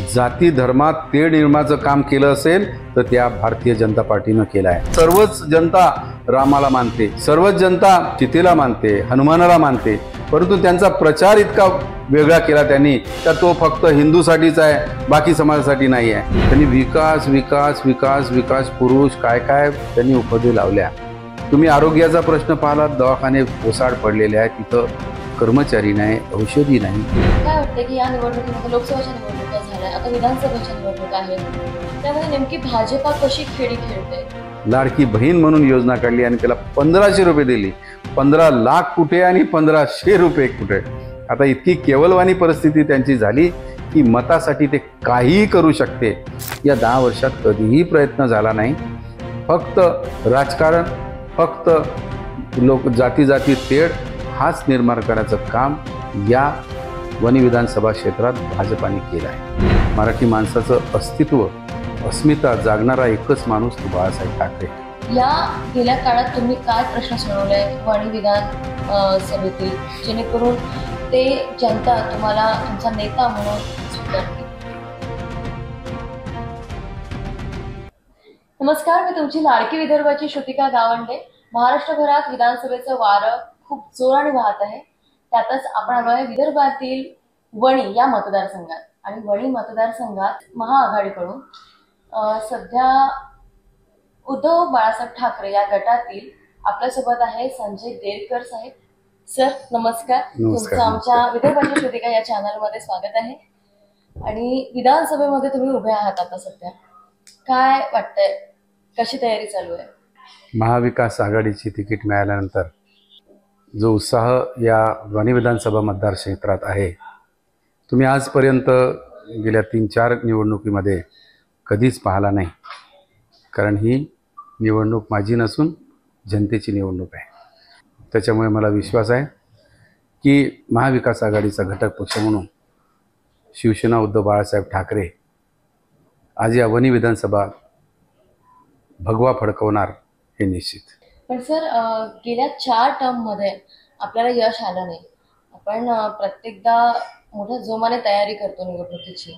जाती धर्मात तेढ निर्माचं काम केलं असेल तर त्या भारतीय जनता पार्टीनं केलं आहे। सर्वच जनता रामाला मानते, सर्वच जनता चितेला मानते, हनुमानाला मानते, परंतु त्यांचा प्रचार इतका वेगळा केला त्यांनी तर तो फक्त हिंदूसाठीच आहे, बाकी समाजासाठी नाही आहे। त्यांनी विकास विकास विकास विकास पुरुष काय काय त्यांनी उपदे लावल्या। तुम्ही आरोग्याचा प्रश्न पाहिला, दवाखाने ओसाड पडलेले आहेत, तिथं कर्मचारी नाही, औषधी नाही। काय वाटतं की या निवडणुकीमध्ये लोकसभेच्या निवडणुका झाल्या, आता विधानसभेच्या निवडणुका आहेत, त्यामध्ये नेमकी भाजपा कशी खेळी खेळते? लाडकी बहीण म्हणून योजना काढली आणि त्याला 1500 रुपये दिली। 15 लाख कुठे आणि 1500 रुपये कुठे? आता इतकी केवलवाणी परिस्थिती त्यांची झाली की मतासाठी ते काहीही करू शकते। या 10 वर्षात कधीही प्रयत्न झाला नाही, फक्त राजकारण, फक्त लोक जाती जाती तेढ हाच निर्माण करायचं काम या वणी विधानसभा क्षेत्रात भाजपाने केलं आहे। मराठी माणसाचं अस्तित्व, अस्मिता जागणारा एकच माणूस तो बाळासाहेब ठाकरे। या गेल्या काळात तुम्ही काय प्रश्न सोडवले वणी विधान सभेतील, जेणेकरून ते जनता तुम्हाला तुमचा नेता म्हणून स्वीकारते? नमस्कार, मी तुमची लाडकी विदर्भाची श्रुतिका गावंडे। महाराष्ट्रभरात विधानसभेचं वारं खूप जोराने वाहत आहे, त्यातच आपण आलो आहे विदर्भातील वणी या मतदारसंघात। आणि वणी मतदारसंघात महाआघाडीकडून सध्या उद्धव बाळासाहेब ठाकरे या गटातील आपल्यासोबत आहे संजय देरकर साहेब। सर नमस्कार, तुमचं आमच्या विदर्भाची श्रुतिका या चॅनलमध्ये स्वागत आहे। आणि विधानसभेमध्ये तुम्ही उभे आहात आता सध्या, काय वाटतंय, कशी तयारी चालू आहे? महाविकास आघाडीची तिकीट मिळाल्यानंतर जो उत्साह या वणी विधानसभा मतदार क्षेत्रात आहे, तुम्ही आजपर्यंत गेल्या 3-4 निवडणुकीमध्ये कधीच पाहिला नाही। कारण ही निवडणूक माझी नसून जनतेची निवडणूक आहे। त्याच्यामुळे मला विश्वास आहे की महाविकास आघाडीचा घटक पक्ष म्हणून शिवसेना उद्धव बाळासाहेब ठाकरे आज या वणी विधानसभा भगवा फडकवणार हे निश्चित। पण सर, गेल्या 4 टर्ममध्ये आपल्याला यश आलं नाही। आपण प्रत्येकदा मोठ्या जोमाने तयारी करतो निवडणुकीची,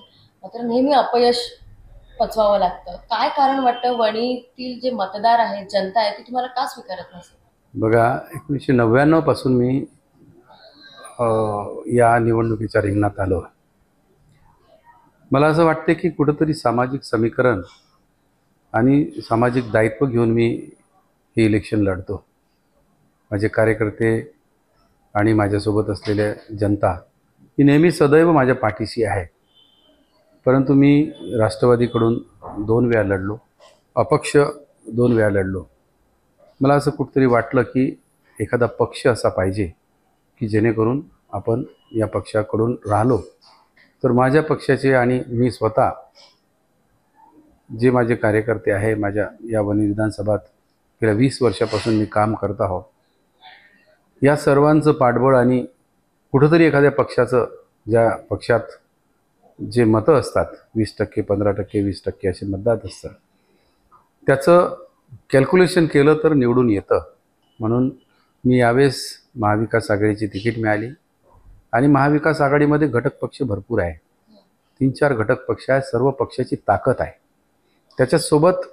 मात्र नेहमी अपयश पचवावं लागतं। काय कारण वाटतं वणीतील जे मतदार आहेत, जनता आहे, ती तुम्हाला का स्वीकारत नसेल? बघा, 1999 पासून मी या निवडणुकीच्या रिंगणात आलो। मला असं वाटते की कुठंतरी सामाजिक समीकरण आणि सामाजिक दायित्व घेऊन मी हे इलेक्शन लढतो। माझे कार्यकर्ते आणि माझ्यासोबत असलेल्या जनता ही नेहमी सदैव माझ्या पाठीशी आहे। परंतु मी राष्ट्रवादीकडून 2 वेळा लढलो, अपक्ष 2 वेळा लढलो। मला असं कुठेतरी वाटलं की एखादा पक्ष असा पाहिजे की जेणेकरून आपण या पक्षाकडून राहिलो तर माझ्या पक्षाचे आणि मी स्वतः जे माझे कार्यकर्ते आहे, माझ्या या वणी विधानसभात गेल्या 20 वर्षापासून मी काम करत आहोत, या सर्वांचं पाठबळ आणि कुठंतरी एखाद्या पक्षाचं, ज्या पक्षात जे मतं असतात 20%, 15%, 20% असे मतदार असतात, त्याचं कॅल्क्युलेशन केलं तर निवडून येतं। म्हणून मी यावेळेस महाविकास आघाडीची तिकीट मिळाली आणि महाविकास आघाडीमध्ये घटक पक्ष भरपूर आहे, 3-4 घटक पक्ष आहेत, सर्व पक्षाची ताकद आहे। त्याच्यासोबत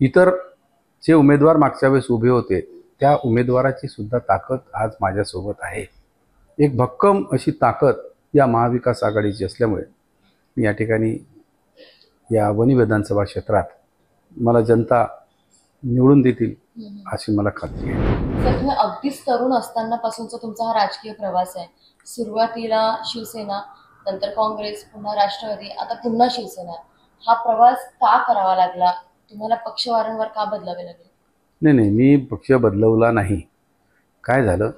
इतर जे उमेदवार मागच्या वेळेस उभे होते त्या उमेदवाराची सुद्धा ताकद आज माझ्यासोबत आहे। एक भक्कम अशी ताकद या महाविकास आघाडीची असल्यामुळे मी या ठिकाणी या वणी विधानसभा क्षेत्रात मला जनता निवडून देतील अशी मला खात्री आहे। सर, तुम्ही अगदीच तरुण असतानापासूनचा तुमचा हा राजकीय प्रवास आहे। सुरुवातीला शिवसेना, नंतर काँग्रेस, पुन्हा राष्ट्रवादी, आता पुन्हा शिवसेना। हा प्रवास का करावा लागला तुम्हाला? पक्ष वारंवार का बदलावे लागले? नाही, मी पक्ष बदलवला नाही। काय झालं,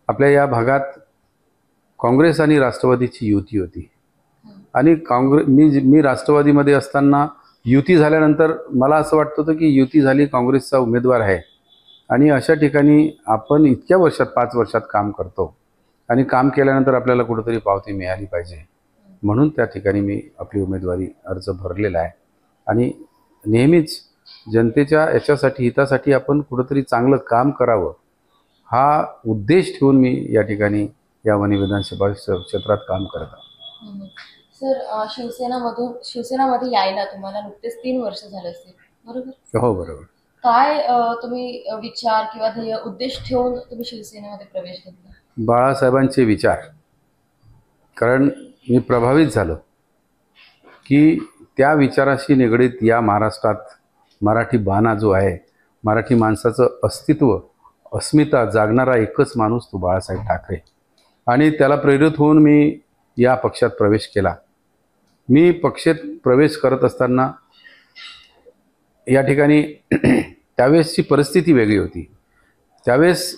आपल्या या भागात काँग्रेस आणि राष्ट्रवादीची युती होती आणि मी राष्ट्रवादीमध्ये असताना युती झाल्यानंतर मला असं वाटत होतं की युती झाली, काँग्रेसचा उमेदवार आहे आणि अशा ठिकाणी आपण इतक्या वर्षात 5 वर्षात काम करतो आणि काम केल्यानंतर आपल्याला कुठेतरी पावती मिळाली पाहिजे, म्हणून त्या ठिकाणी मी आपली उमेदवारी अर्ज भरलेला आहे। आणि नेहमीच जनतेच्या याच्यासाठी, हितासाठी आपण कुठेतरी चांगलं काम करावं हा उद्देश ठेवून मी या ठिकाणी या वणी विधानसभा क्षेत्रात काम करत आहे। सर, शिवसेनामध्ये यायला तुम्हाला नुकतेच 3 वर्ष झाले असतील, बरोबर? हो, बरोबर. काय तुम्ही विचार किंवा ध्येय उद्देश ठेवून तुम्ही शिवसेनेमध्ये प्रवेश घेतला? बाळासाहेबांचे विचार, कारण मी प्रभावित झालो की त्या विचाराशी निगडीत या महाराष्ट्रात मराठी बाणा जो आहे, मराठी माणसाचं अस्तित्व, अस्मिता जागणारा एकच माणूस तो बाळासाहेब ठाकरे. आणि त्याला प्रेरित होऊन मी या पक्षात प्रवेश केला. मी पक्षात प्रवेश करत असताना या ठिकाणी त्यावेळेसची परिस्थिती वेगळी होती. त्यावेळेस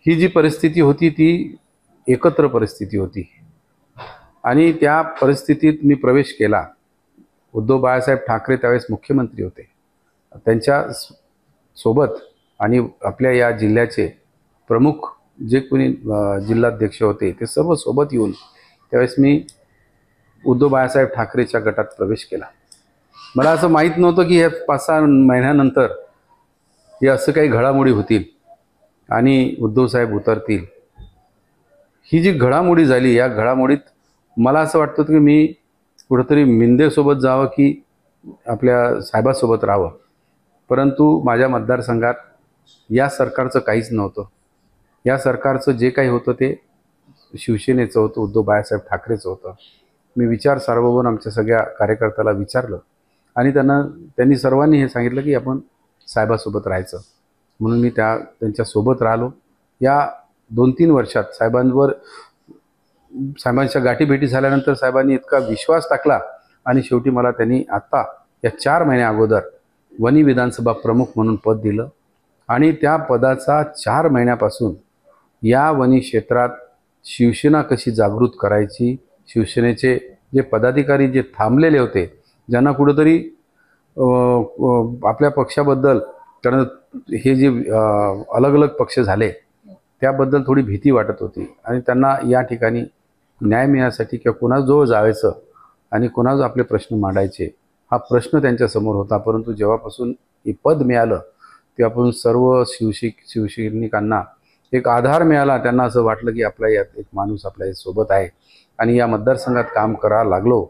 ही जी परिस्थिती होती ती एकत्र परिस्थिती होती आणि त्या परिस्थितीत मी प्रवेश केला. उद्धव बाळासाहेब ठाकरे त्यावेळेस मुख्यमंत्री होते. त्यांच्या सोबत आणि आपल्या या जिल्ह्याचे प्रमुख जे कोणी जिल्हाध्यक्ष होते ते सर्व सोबत येऊन त्यावेळेस मी उद्धव बाळासाहेब ठाकरेच्या गटात प्रवेश केला. मला असं माहीत नव्हतं की हे 5-6 महिन्यानंतर हे असं काही घडामोडी होतील आणि उद्धवसाहेब उतरतील. ही जी घडामोडी झाली, या घडामोडीत मला असं वाटत होतं की मी कुठंतरी मिंदेसोबत जावं की आपल्या साहेबासोबत राहावं. परंतु माझ्या मतदारसंघात या सरकारचं काहीच नव्हतं. या सरकारचं जे काही होतं ते शिवसेनेचं होतं, उद्धव बाळासाहेब ठाकरेचं होतं. मी विचार सार्वभौम आमच्या सगळ्या कार्यकर्त्याला विचारलं आणि त्यांनी सर्वांनी हे सांगितलं की आपण साहेबासोबत राहायचं. म्हणून मी त्यांच्यासोबत राहिलो. या 2-3 वर्षात साहेबांच्या गाठीभेटी झाल्यानंतर साहेबांनी इतका विश्वास टाकला आणि शेवटी मला त्यांनी आत्ता या 4 महिन्या अगोदर वणी विधानसभा प्रमुख म्हणून पद दिलं आणि त्या पदाचा 4 महिन्यापासून या वणी क्षेत्रात शिवसेना कशी जागृत करायची, शिवसेनेचे जे पदाधिकारी जे थांबलेले होते, ज्यांना कुठंतरी आपल्या पक्षाबद्दल, कारण हे जे अलग अलग पक्ष झाले त्याबद्दल थोडी भीती वाटत होती आणि त्यांना या ठिकाणी न्याय मिळण्यासाठी किंवा कोणाजवळ जायचं आणि कोणाजवळ आपले प्रश्न मांडायचे हा प्रश्न त्यांच्यासमोर होता. परंतु जेव्हापासून हे पद मिळालं तेव्हापासून सर्व शिवसैनिकांना एक आधार मिळाला. त्यांना असं वाटलं की आपल्या यात एक माणूस आपल्या सोबत आहे आणि या मतदारसंघात काम करायला लागलो.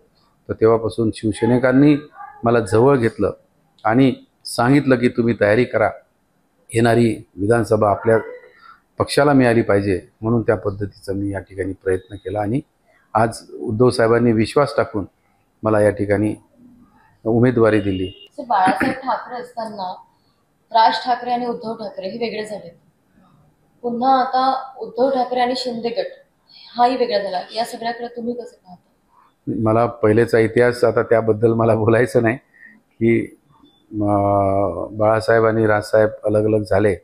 तर तेव्हापासून शिवसैनिकांनी मला जवळ घेतलं आणि सांगितलं की तुम्ही तयारी करा, येणारी विधानसभा आपल्या पक्षाला मिळाली पाहिजे. म्हणून त्या पद्धतीचा मी या ठिकाणी प्रयत्न केला आणि आज उद्धव साहेबांनी विश्वास टाकून मला या ठिकाणी उमेदवारी दिली. बाळासाहेब ठाकरे असताना राज ठाकरे आणि उद्धव ठाकरे हे वेगळे झाले. पुन्हा आता उद्धव ठाकरे आणि शिंदे गट हाही वेगळा झाला. या सगळ्याकडे तुम्ही कसं पाहता? मला पहिलेचा इतिहास आता त्याबद्दल मला बोलायचं नाही की बाळासाहेब आणि राजसाहेब अलग अलग झाले.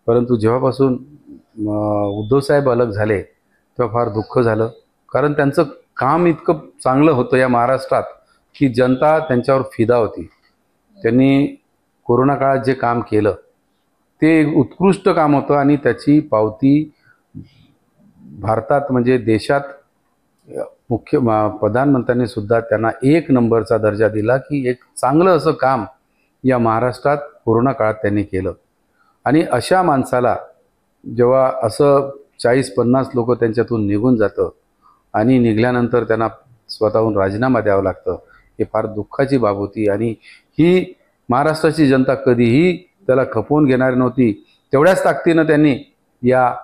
परंतु जेव्हापासून उद्धवसाहेब अलग झाले तेव्हा फार दुःख झालं. कारण त्यांचं काम इतकं चांगलं होतं या महाराष्ट्रात की जनता त्यांच्यावर फिदा होती. त्यांनी कोरोना काळात जे काम केलं ते उत्कृष्ट काम होतं आणि त्याची पावती भारतात म्हणजे देशात प्रधानमंत्र्यांनी सुद्धा त्यांना 1 नंबरचा दर्जा दिला की एक चांगलं असं काम या महाराष्ट्रात कोरोना काळात त्यांनी केलं. आणि अशा माणसाला जेव्हा असं 40-50 लोक त्यांच्यातून निघून जातं आणि निघाल्यानंतर त्यांना स्वतःहून राजीनामा द्यावा लागतं, हे फार दुःखाची बाब होती. आणि ही महाराष्ट्राची जनता कधीही त्याला खपवून घेणार नव्हती. तेवढ्याच ताकदीनं त्यांनी या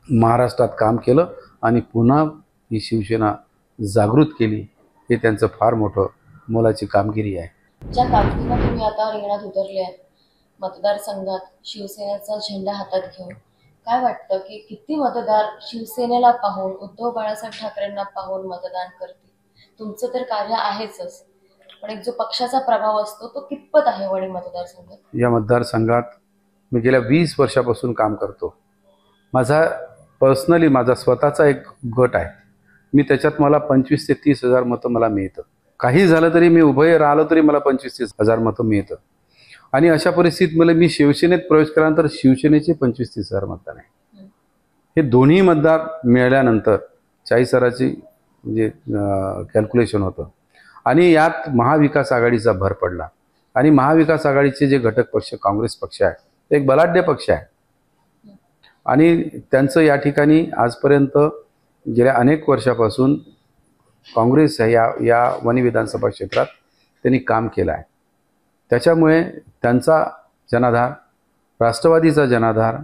महाराष्ट्रात काम केलं आणि पुन्हा ही शिवसेना जागृत केली. हे त्यांचं फार मोठं मोलाची कामगिरी आहे. ज्या ताकदीनं तुम्ही आता रिंगणात उतरले आहेत मतदारसंघात शिवसेनेचा झेंडा हातात घेऊन, काय वाटतं की किती मतदार शिवसेनेला पाहून, उद्धव बाळासाहेब ठाकरेंना पाहून मतदान करतील? तुमचं तर कार्य आहेच, पण एक जो पक्षाचा प्रभाव असतो तो कितपत आहे वणी मतदारसंघात? या मतदारसंघात मी गेल्या 20 वर्षापासून काम करतो. माझा स्वतःचा एक गट आहे. मी त्याच्यात मला 25,000 ते 30,000 मतं मला मिळतं. काही झालं तरी मी उभे राहिलो तरी मला 25,000 मतं मिळतं. आणि अशा परिस्थितीत मी शिवसेनेत प्रवेश केल्यानंतर शिवसेनेचे 25,000 मतदान आहे. हे दोन्ही मतदार मिळाल्यानंतर 40,000ची म्हणजे कॅल्क्युलेशन होतं. आणि यात महाविकास आघाडीचा भर पडला. आणि महाविकास आघाडीचे जे घटक पक्ष काँग्रेस पक्ष आहे ते एक बलाढ्य पक्ष आहे आणि त्यांचं या ठिकाणी आजपर्यंत गेल्या अनेक वर्षापासून काँग्रेस या वणी विधानसभा क्षेत्रात त्यांनी काम केलं आहे. त्याच्यामुळे त्यांचा जनाधार, राष्ट्रवादीचा जनाधार,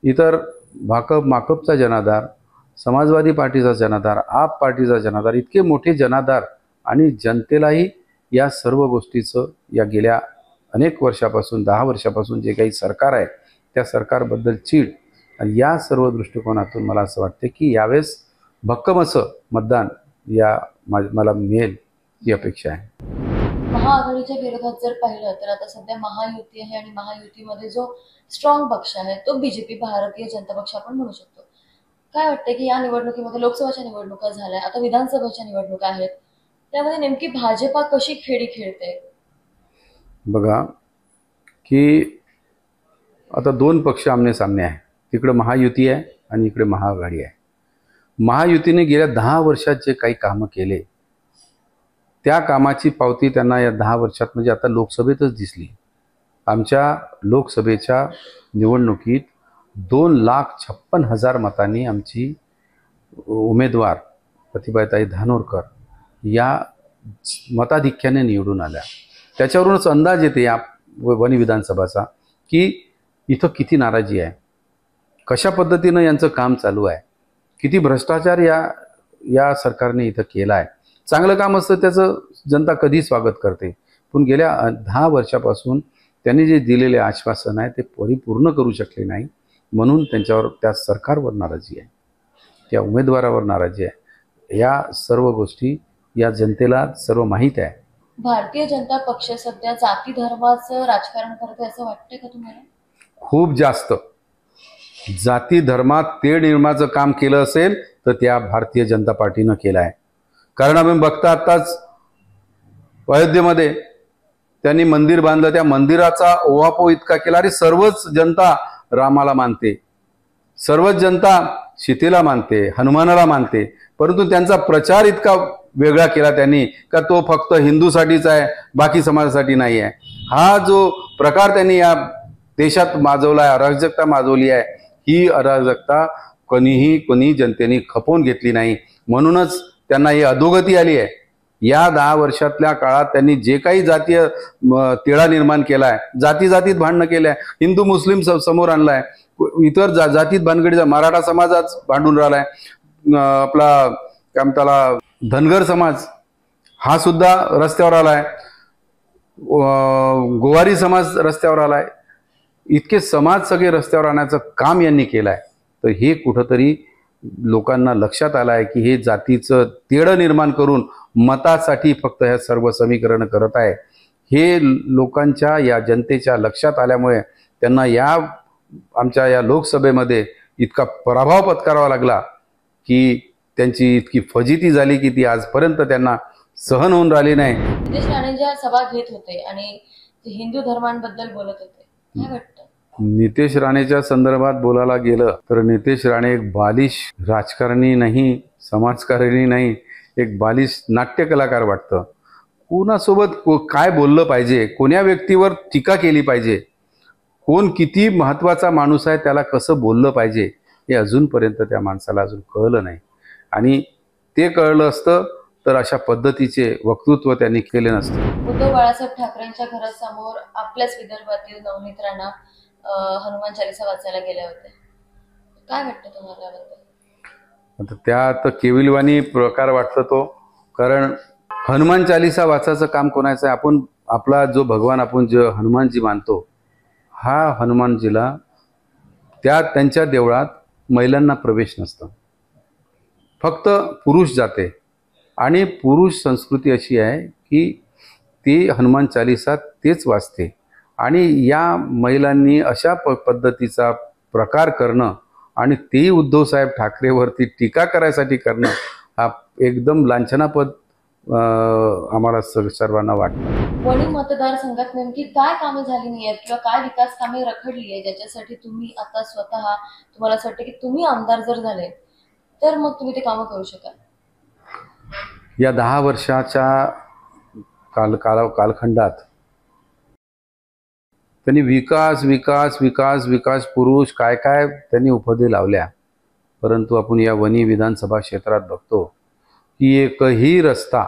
इतर माकपचा जनाधार, समाजवादी पार्टीचा जनाधार, आप पार्टीचा जनाधार, इतके मोठे जनाधार आणि जनतेलाही या सर्व गोष्टीचं या गेल्या अनेक वर्षापासून 10 वर्षापासून जे काही सरकार आहे त्या सरकारबद्दल चीड आणि या सर्व दृष्टिकोनातून मला असं वाटते की यावेळेस भक्कम असं मतदान मला मिळेल ही अपेक्षा आहे. महाआघाडीच्या विरोधात जर पाहिलं तर आता सध्या महायुती आहे आणि महायुतीमध्ये जो स्ट्रॉंग पक्ष आहे तो बीजेपी, भारतीय जनता पक्ष आपण म्हणू शकतो. काय वाटतं की या निवडणुकीमध्ये लोकसभाच्या निवडणुका झाल्या, आता विधानसभेच्या निवडणुका आहेत, त्यामध्ये नेमकी भाजपा कशी खेळी खेळते? बघा की आता 2 पक्ष आमने सामने आहे. तिकडे महायुती आहे आणि इकडे महाआघाडी आहे. महायुतीने गेल्या 10 वर्षात जे काही कामं केले त्या कामाची पावती त्यांना या 10 वर्षात म्हणजे आता लोकसभेतच दिसली. आमच्या लोकसभेच्या निवडणुकीत 2,56,000 मतांनी आमची उमेदवार प्रतिभाताई धानोरकर या मताधिक्याने निवडून आल्या. त्याच्यावरूनच अंदाज येते या वणी विधानसभाचा की इथं किती नाराजी आहे, कशा पद्धतीनं यांचं काम चालू आहे, किती भ्रष्टाचार या सरकारने इथं केला आहे. चांगलं काम असतं त्याचं जनता कधी स्वागत करते, पण गेल्या 10 वर्षापासून त्यांनी जे दिलेले आश्वासन आहे ते परिपूर्ण करू शकले नाही, म्हणून त्यांच्यावर त्या सरकारवर नाराजी आहे, त्या उमेदवारावर नाराजी आहे. या सर्व गोष्टी या जनतेला सर्व माहीत आहे. भारतीय जनता पक्ष सध्या जाती धर्माचं राजकारण करते असं वाटतंय का तुम्हाला? खूप जास्त जाती धर्मात तेढ निर्माचं काम केलं असेल तर त्या भारतीय जनता पार्टीनं केलं आहे. कारण आम्ही बघता आत्ताच अयोध्येमध्ये त्यांनी मंदिर बांधलं, त्या मंदिराचा ओहापोह इतका केला. अरे सर्वच जनता रामाला मानते, सर्वच जनता सीतेला मानते, हनुमानाला मानते, परंतु त्यांचा प्रचार इतका वेगळा केला त्यांनी का तो फक्त हिंदूसाठीच आहे, बाकी समाजासाठी नाही आहे. हा जो प्रकार त्यांनी या देशात माजवला आहे, अराजकता माजवली आहे, ही अराजकता कोणी जनतेने खपवून घेतली नाही, म्हणूनच त्यांना ही अधोगती आली आहे. या 10 वर्षातल्या काळात त्यांनी जे काही जातीय तिढा निर्माण केला आहे, जातीत भांडणं केलं आहे, हिंदू मुस्लिम समोर आणलाय, इतर जातीत भानगडीचा मराठा समाजाच भांडून राहिलाय, आपला काय म्हणताला धनगर समाज हा सुद्धा रस्त्यावर आलाय, गोवारी समाज रस्त्यावर आलाय, इतके समाज सगळे रस्त्यावर आणण्याचं काम यांनी केलं आहे. तर हे कुठंतरी लोकांना लक्षात आलं आहे की हे जातीचं तेढं निर्माण करून मतासाठी फक्त ह्या सर्व समीकरण करत आहे. हे लोकांच्या या जनतेच्या लक्षात आल्यामुळे त्यांना आमच्या या लोकसभेमध्ये इतका पराभव पत्करावा लागला की त्यांची इतकी फजिती झाली की ती आजपर्यंत त्यांना सहन होऊन राहिली नाही. नितेश राणे ज्या सभा घेत होते आणि हिंदू धर्मांबद्दल बोलत होते, काय वाटतं? नितेश राणेच्या संदर्भात बोलायला गेलं तर नितेश राणे एक बालिश राजकारणी नाही, समाजकारणी नाही, एक बालिश नाट्य कलाकार वाटतं. कोणासोबत काय बोललं पाहिजे, कोण्या व्यक्तीवर टीका केली पाहिजे, कोण किती महत्त्वाचा माणूस आहे त्याला कसं बोललं पाहिजे हे अजूनपर्यंत त्या माणसाला अजून कळलं नाही. आणि ते कळलं असतं तर अशा पद्धतीचे वक्तृत्व त्यांनी केले नसते. उद्धव बाळासाहेब ठाकरेंच्या घरासमोर आपल्याच विदर्भातील नवनीत राणा हनुमान चालीसा वाचायला गेल्या होत्या, काय वाटतं तुम्हाला याबद्दल? आता त्या केविलवाणी प्रकार वाटतो तो, कारण हनुमान चालीसा वाचायचं काम कोणाचं आहे? आपला जो भगवान आपण जो हनुमानजी मानतो, हा हनुमानजीला त्यांच्या देवळात महिलांना प्रवेश नसतं, फक्त पुरुष जाते. आणि पुरुष संस्कृती अशी आहे की ती हनुमान चालीसा तेच वाचते. आणि या महिलांनी अशा पद्धतीचा प्रकार करणं आणि तेही उद्धवसाहेब ठाकरेवरती टीका करायसाठी करणं हा एकदम लांछनापद आम्हाला सर्वांना वाटतं. वणी मतदारसंघात नेमकी काय कामे झाली नाही आहेत किंवा काय विकास कामे रखडली आहे ज्याच्यासाठी तुम्ही आता स्वतः तुम्हाला असं वाटतं की तुम्ही आमदार जर झाले तर मग तुम्ही ते कामं करू शकाल? या 10 वर्षाच्या कालखंडात त्यांनी विकास विकास विकास विकास पुरुष काय काय त्यांनी उपदे लावल्या, परंतु आपण या वणी विधानसभा क्षेत्रात बघतो की एकही रस्ता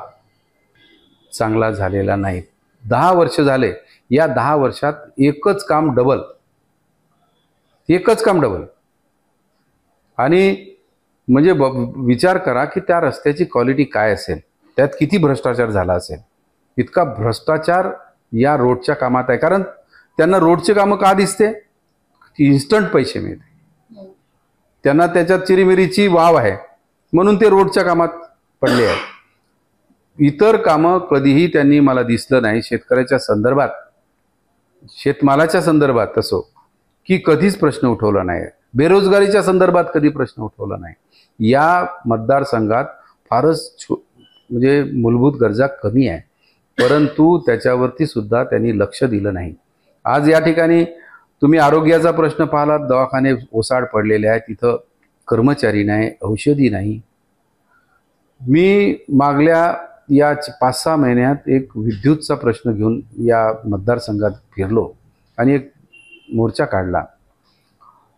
चांगला झालेला नाही. 10 वर्ष झाले. या 10 वर्षात एकच काम डबल. आणि म्हणजे विचार करा की त्या रस्त्याची क्वालिटी काय असेल, त्यात किती भ्रष्टाचार झाला असेल. इतका भ्रष्टाचार या रोडच्या कामात आहे. कारण त्यांना रोडचे कामं का दिसते? इन्स्टंट पैसे मिळते. त्यांना त्याच्यात चिरीमिरीची वाव आहे म्हणून ते रोडच्या कामात पडले आहेत. इतर कामं कधीही त्यांनी मला दिसलं नाही. शेतकऱ्याच्या संदर्भात, शेतमालाच्या संदर्भात असो की कधीच प्रश्न उठवला नाही. बेरोजगारीच्या संदर्भात कधी प्रश्न उठवला नाही. या मतदारसंघात फारच म्हणजे मूलभूत गरजा कमी आहे, परंतु त्याच्यावरती सुद्धा त्यांनी लक्ष दिलं नाही. आज या ठिकाणी तुम्ही आरोग्याचा प्रश्न पाहिलात, दवाखाने ओसाड पडलेले आहेत, तिथं कर्मचारी नाही, औषधी नाही. मी मागल्या या 5-6 महिन्यात एक विद्युतचा प्रश्न घेऊन या मतदारसंघात फिरलो आणि एक मोर्चा काढला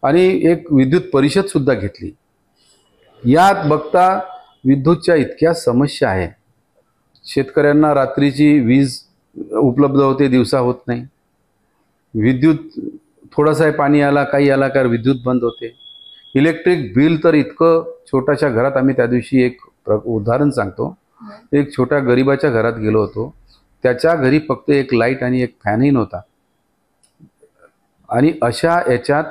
आणि एक विद्युत परिषदसुद्धा घेतली. यात बघता विद्युतच्या इतक्या समस्या आहे. शेतकऱ्यांना रात्रीची वीज उपलब्ध होते, दिवसा होत नाही. विद्युत थोडासा पाणी आला, काही आला का विद्युत बंद होते. इलेक्ट्रिक बिल तर इतकं, छोट्याशा घरात आम्ही त्या दिवशी एक उदाहरण सांगतो. एक छोट्या गरिबाच्या घरात गेलो होतो. त्याच्या घरी फक्त एक लाईट आणि एक फॅनही नव्हता आणि अशा याच्यात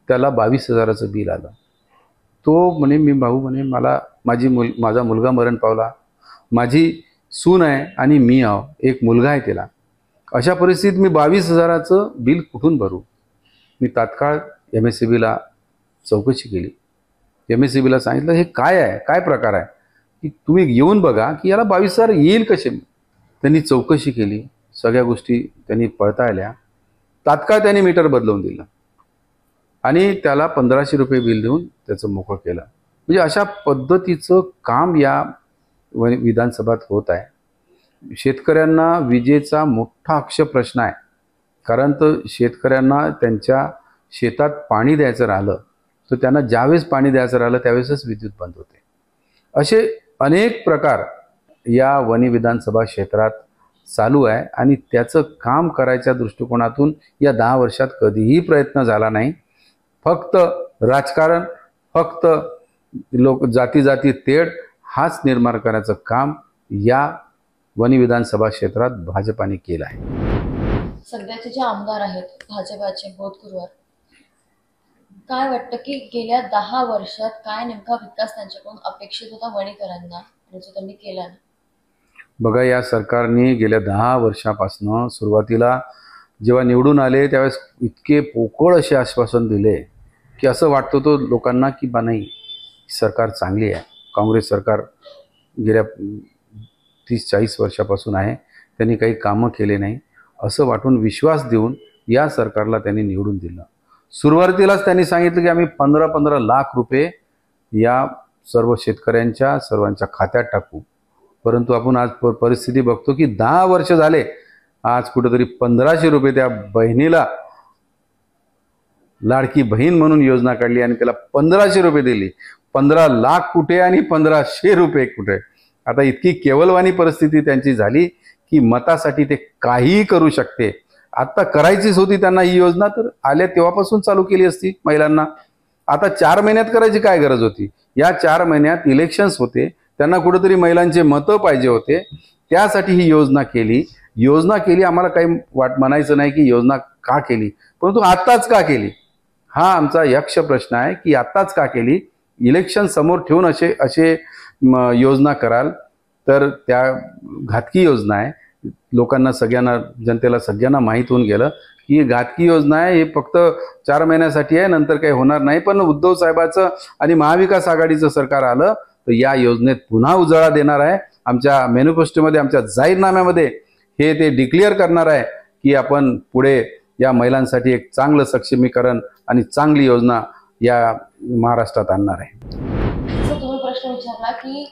त्याला 22,000चं बिल आलं. तो म्हणे, मी भाऊ म्हणे, मला माझा मुलगा मरण पावला, माझी सून आहे आणि मी आहो, एक मुलगा आहे त्याला. अशा परिस्थितीत मी 22,000चं बिल कुठून भरू? मी तात्काळ MSEBला चौकशी केली. MSEBला सांगितलं हे काय आहे, काय प्रकार आहे, की तुम्ही येऊन बघा की याला 22,000 येईल कसे. त्यांनी चौकशी केली, सगळ्या गोष्टी त्यांनी पडताळल्या. तात्काळ त्यांनी मीटर बदलवून दिलं आणि त्याला 1,500 रुपये बिल देऊन त्याचं मोकळं केलं. म्हणजे अशा पद्धतीचं काम या विधानसभेत होत आहे. शेतकऱ्यांना विजेचा मोठा अक्ष प्रश्न आहे. कारण तर शेतकऱ्यांना त्यांच्या शेतात पाणी द्यायचं राहिलं तर त्यांना ज्यावेळेस पाणी द्यायचं राहिलं त्यावेळेसच विद्युत बंद होते. असे अनेक प्रकार या वणी विधानसभा क्षेत्रात चालू आहे आणि त्याचं काम करायच्या दृष्टिकोनातून या 10 वर्षात कधीही प्रयत्न झाला नाही. फक्त राजकारण, फक्त जाती तेढ हाच निर्माण करायचं काम या वणी विधानसभा क्षेत्रात भाजपाने केलं आहे. सध्याचे जे आमदार आहेत भाजपाचे भूतपूर्व, काय वाटतं की गेल्या 10 वर्षात काय नेमका विकास त्यांच्याकडून अपेक्षित होता वणीकरांना आणि जो त्यांनी केला नाही? बघा, या सरकारने गेल्या 10 वर्षापासून सुरुवातीला जेव्हा निवडून आले त्यावेळेस इतके पोकळ असे आश्वासन दिले की असं वाटतं तो लोकांना की बा नाही, सरकार चांगली आहे. काँग्रेस सरकार गेल्या 30-40 वर्षापासून आहे, त्यांनी काही कामं केले नाही असं वाटून विश्वास देऊन या सरकारला त्यांनी निवडून दिलं. सुरुवातीलाच त्यांनी सांगितलं की आम्ही 15-15 लाख रुपये या सर्व शेतकऱ्यांच्या सर्वांच्या खात्यात टाकू. परंतु आपण आज परिस्थिती बघतो की 10 वर्ष झाले, आज कुठेतरी 1,500 रुपये त्या बहिणीला लाडकी बहीण म्हणून योजना काढली आणि त्याला 1,500 रुपये दिली. 15 लाख कुठे आणि 1,500 रुपये कुठे? आता इतकी केवलवाणी परिस्थिती त्यांची झाली की मतासाठी ते काहीही करू शकते. आता करायचीच होती त्यांना ही योजना, तर आल्या तेव्हापासून चालू केली असती महिलांना. आता 4 महिन्यात करायची काय गरज होती? या 4 महिन्यात इलेक्शन्स होते, त्यांना कुठेतरी महिलांचे मतं पाहिजे होते, त्यासाठी ही योजना केली. आम्हाला काही म्हणायचं नाही की योजना का केली, परंतु आत्ताच का केली हा आमचा यक्ष प्रश्न आहे की आत्ताच का केली. इलेक्शन समोर ठेवून असे योजना कराल तर त्या घातकी योजना आहे. लोकांना, सगळ्यांना, जनतेला सगळ्यांना माहीत होऊन गेलं की घातकी योजना आहे, हे फक्त 4 महिन्यासाठी आहे, नंतर काही होणार नाही. पण उद्धव साहेबाचं आणि महाविकास आघाडीचं सरकार आलं तर या योजनेत पुन्हा उजाळा देणार आहे. आमच्या मॅनिफेस्टोमध्ये, आमच्या जाहीरनाम्यामध्ये ते डिक्लेअर करणार आहे की आपण पुढे या महिलांसाठी एक चांगलं सक्षमीकरण आणि चांगली योजना या महाराष्ट्रात आणणार आहे. तुम्ही प्रश्न विचारला की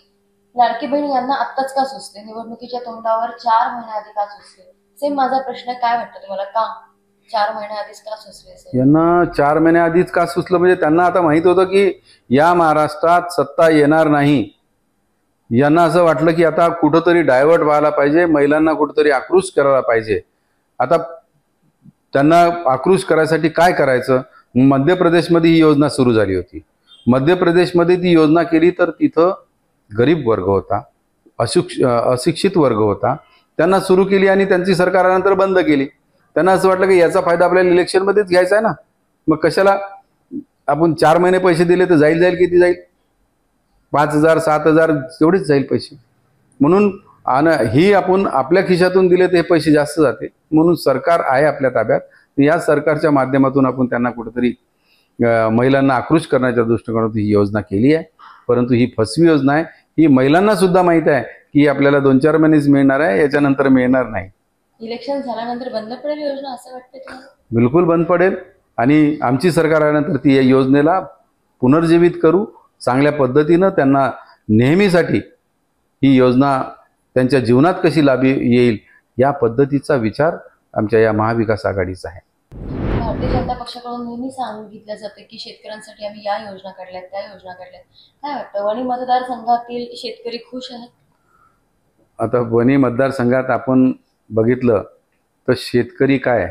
लाडकी बहीण यांना आत्ताच का सुचले, निवडणुकीच्या तोंडावर 4 महिन्याआधी का सुचले? सेम माझा प्रश्न, काय वाटतं तुम्हाला, का 4 महिन्याआधीच का सुचले? यांना 4 महिन्याआधीच का सुचलं म्हणजे त्यांना आता माहित होतं की या महाराष्ट्रात सत्ता येणार नाही. यांना असं वाटलं की आता कुठंतरी डायव्हर्ट व्हायला पाहिजे, महिलांना कुठंतरी आक्रोश करायला पाहिजे. आता त्यांना आक्रोश करायसाठी काय करायचं? मध्य प्रदेशमध्ये ही योजना सुरू झाली होती. मध्य प्रदेशमध्ये ती योजना केली तर तिथं गरीब वर्ग होता, अशिक्षित वर्ग होता. त्यांना सुरू केली आणि त्यांची सरकारानंतर बंद केली. त्यांना असं वाटलं की याचा फायदा आपल्याला इलेक्शनमध्येच घ्यायचा आहे ना, मग कशाला आपण 4 महिने पैसे दिले तर जाईल किती जाईल? 5,000 7,000 तेवढेच जाईल पैसे. म्हणून ही आपण आपल्या खिशातून दिले तर हे पैसे जास्त जाते. म्हणून सरकार आहे आपल्या ताब्यात. या सरकारच्या माध्यमातून आपण त्यांना कुठेतरी महिलांना आक्रोश करण्याच्या दृष्टिकोनातून ही योजना केली आहे. परंतु ही फसवी योजना आहे. ही महिलांना सुद्धा माहीत आहे की आपल्याला 2-4 महिनेच मिळणार आहे, याच्यानंतर मिळणार नाही. इलेक्शन झाल्यानंतर बंद पडेल योजना असं वाटतं तुम्हाला? बिलकुल बंद पडेल आणि आमची सरकार आल्यानंतर ती या योजनेला पुनर्जीवित करू. चांगल्या पद्धतीनं त्यांना नेहमीसाठी ही योजना त्यांच्या जीवनात कशी लाभी येईल या पद्धतीचा विचार आमच्या या महाविकास आघाडीचा आहे. भारतीय जनता पक्षाकडून नेहमी सांगितलं जातं की शेतकऱ्यांसाठी आम्ही या योजना काढल्यात, त्या योजना काढल्यात. काय वाटतं, वणी मतदारसंघातील शेतकरी खुश आहेत? आता वणी मतदारसंघात आपण बघितलं तर शेतकरी काय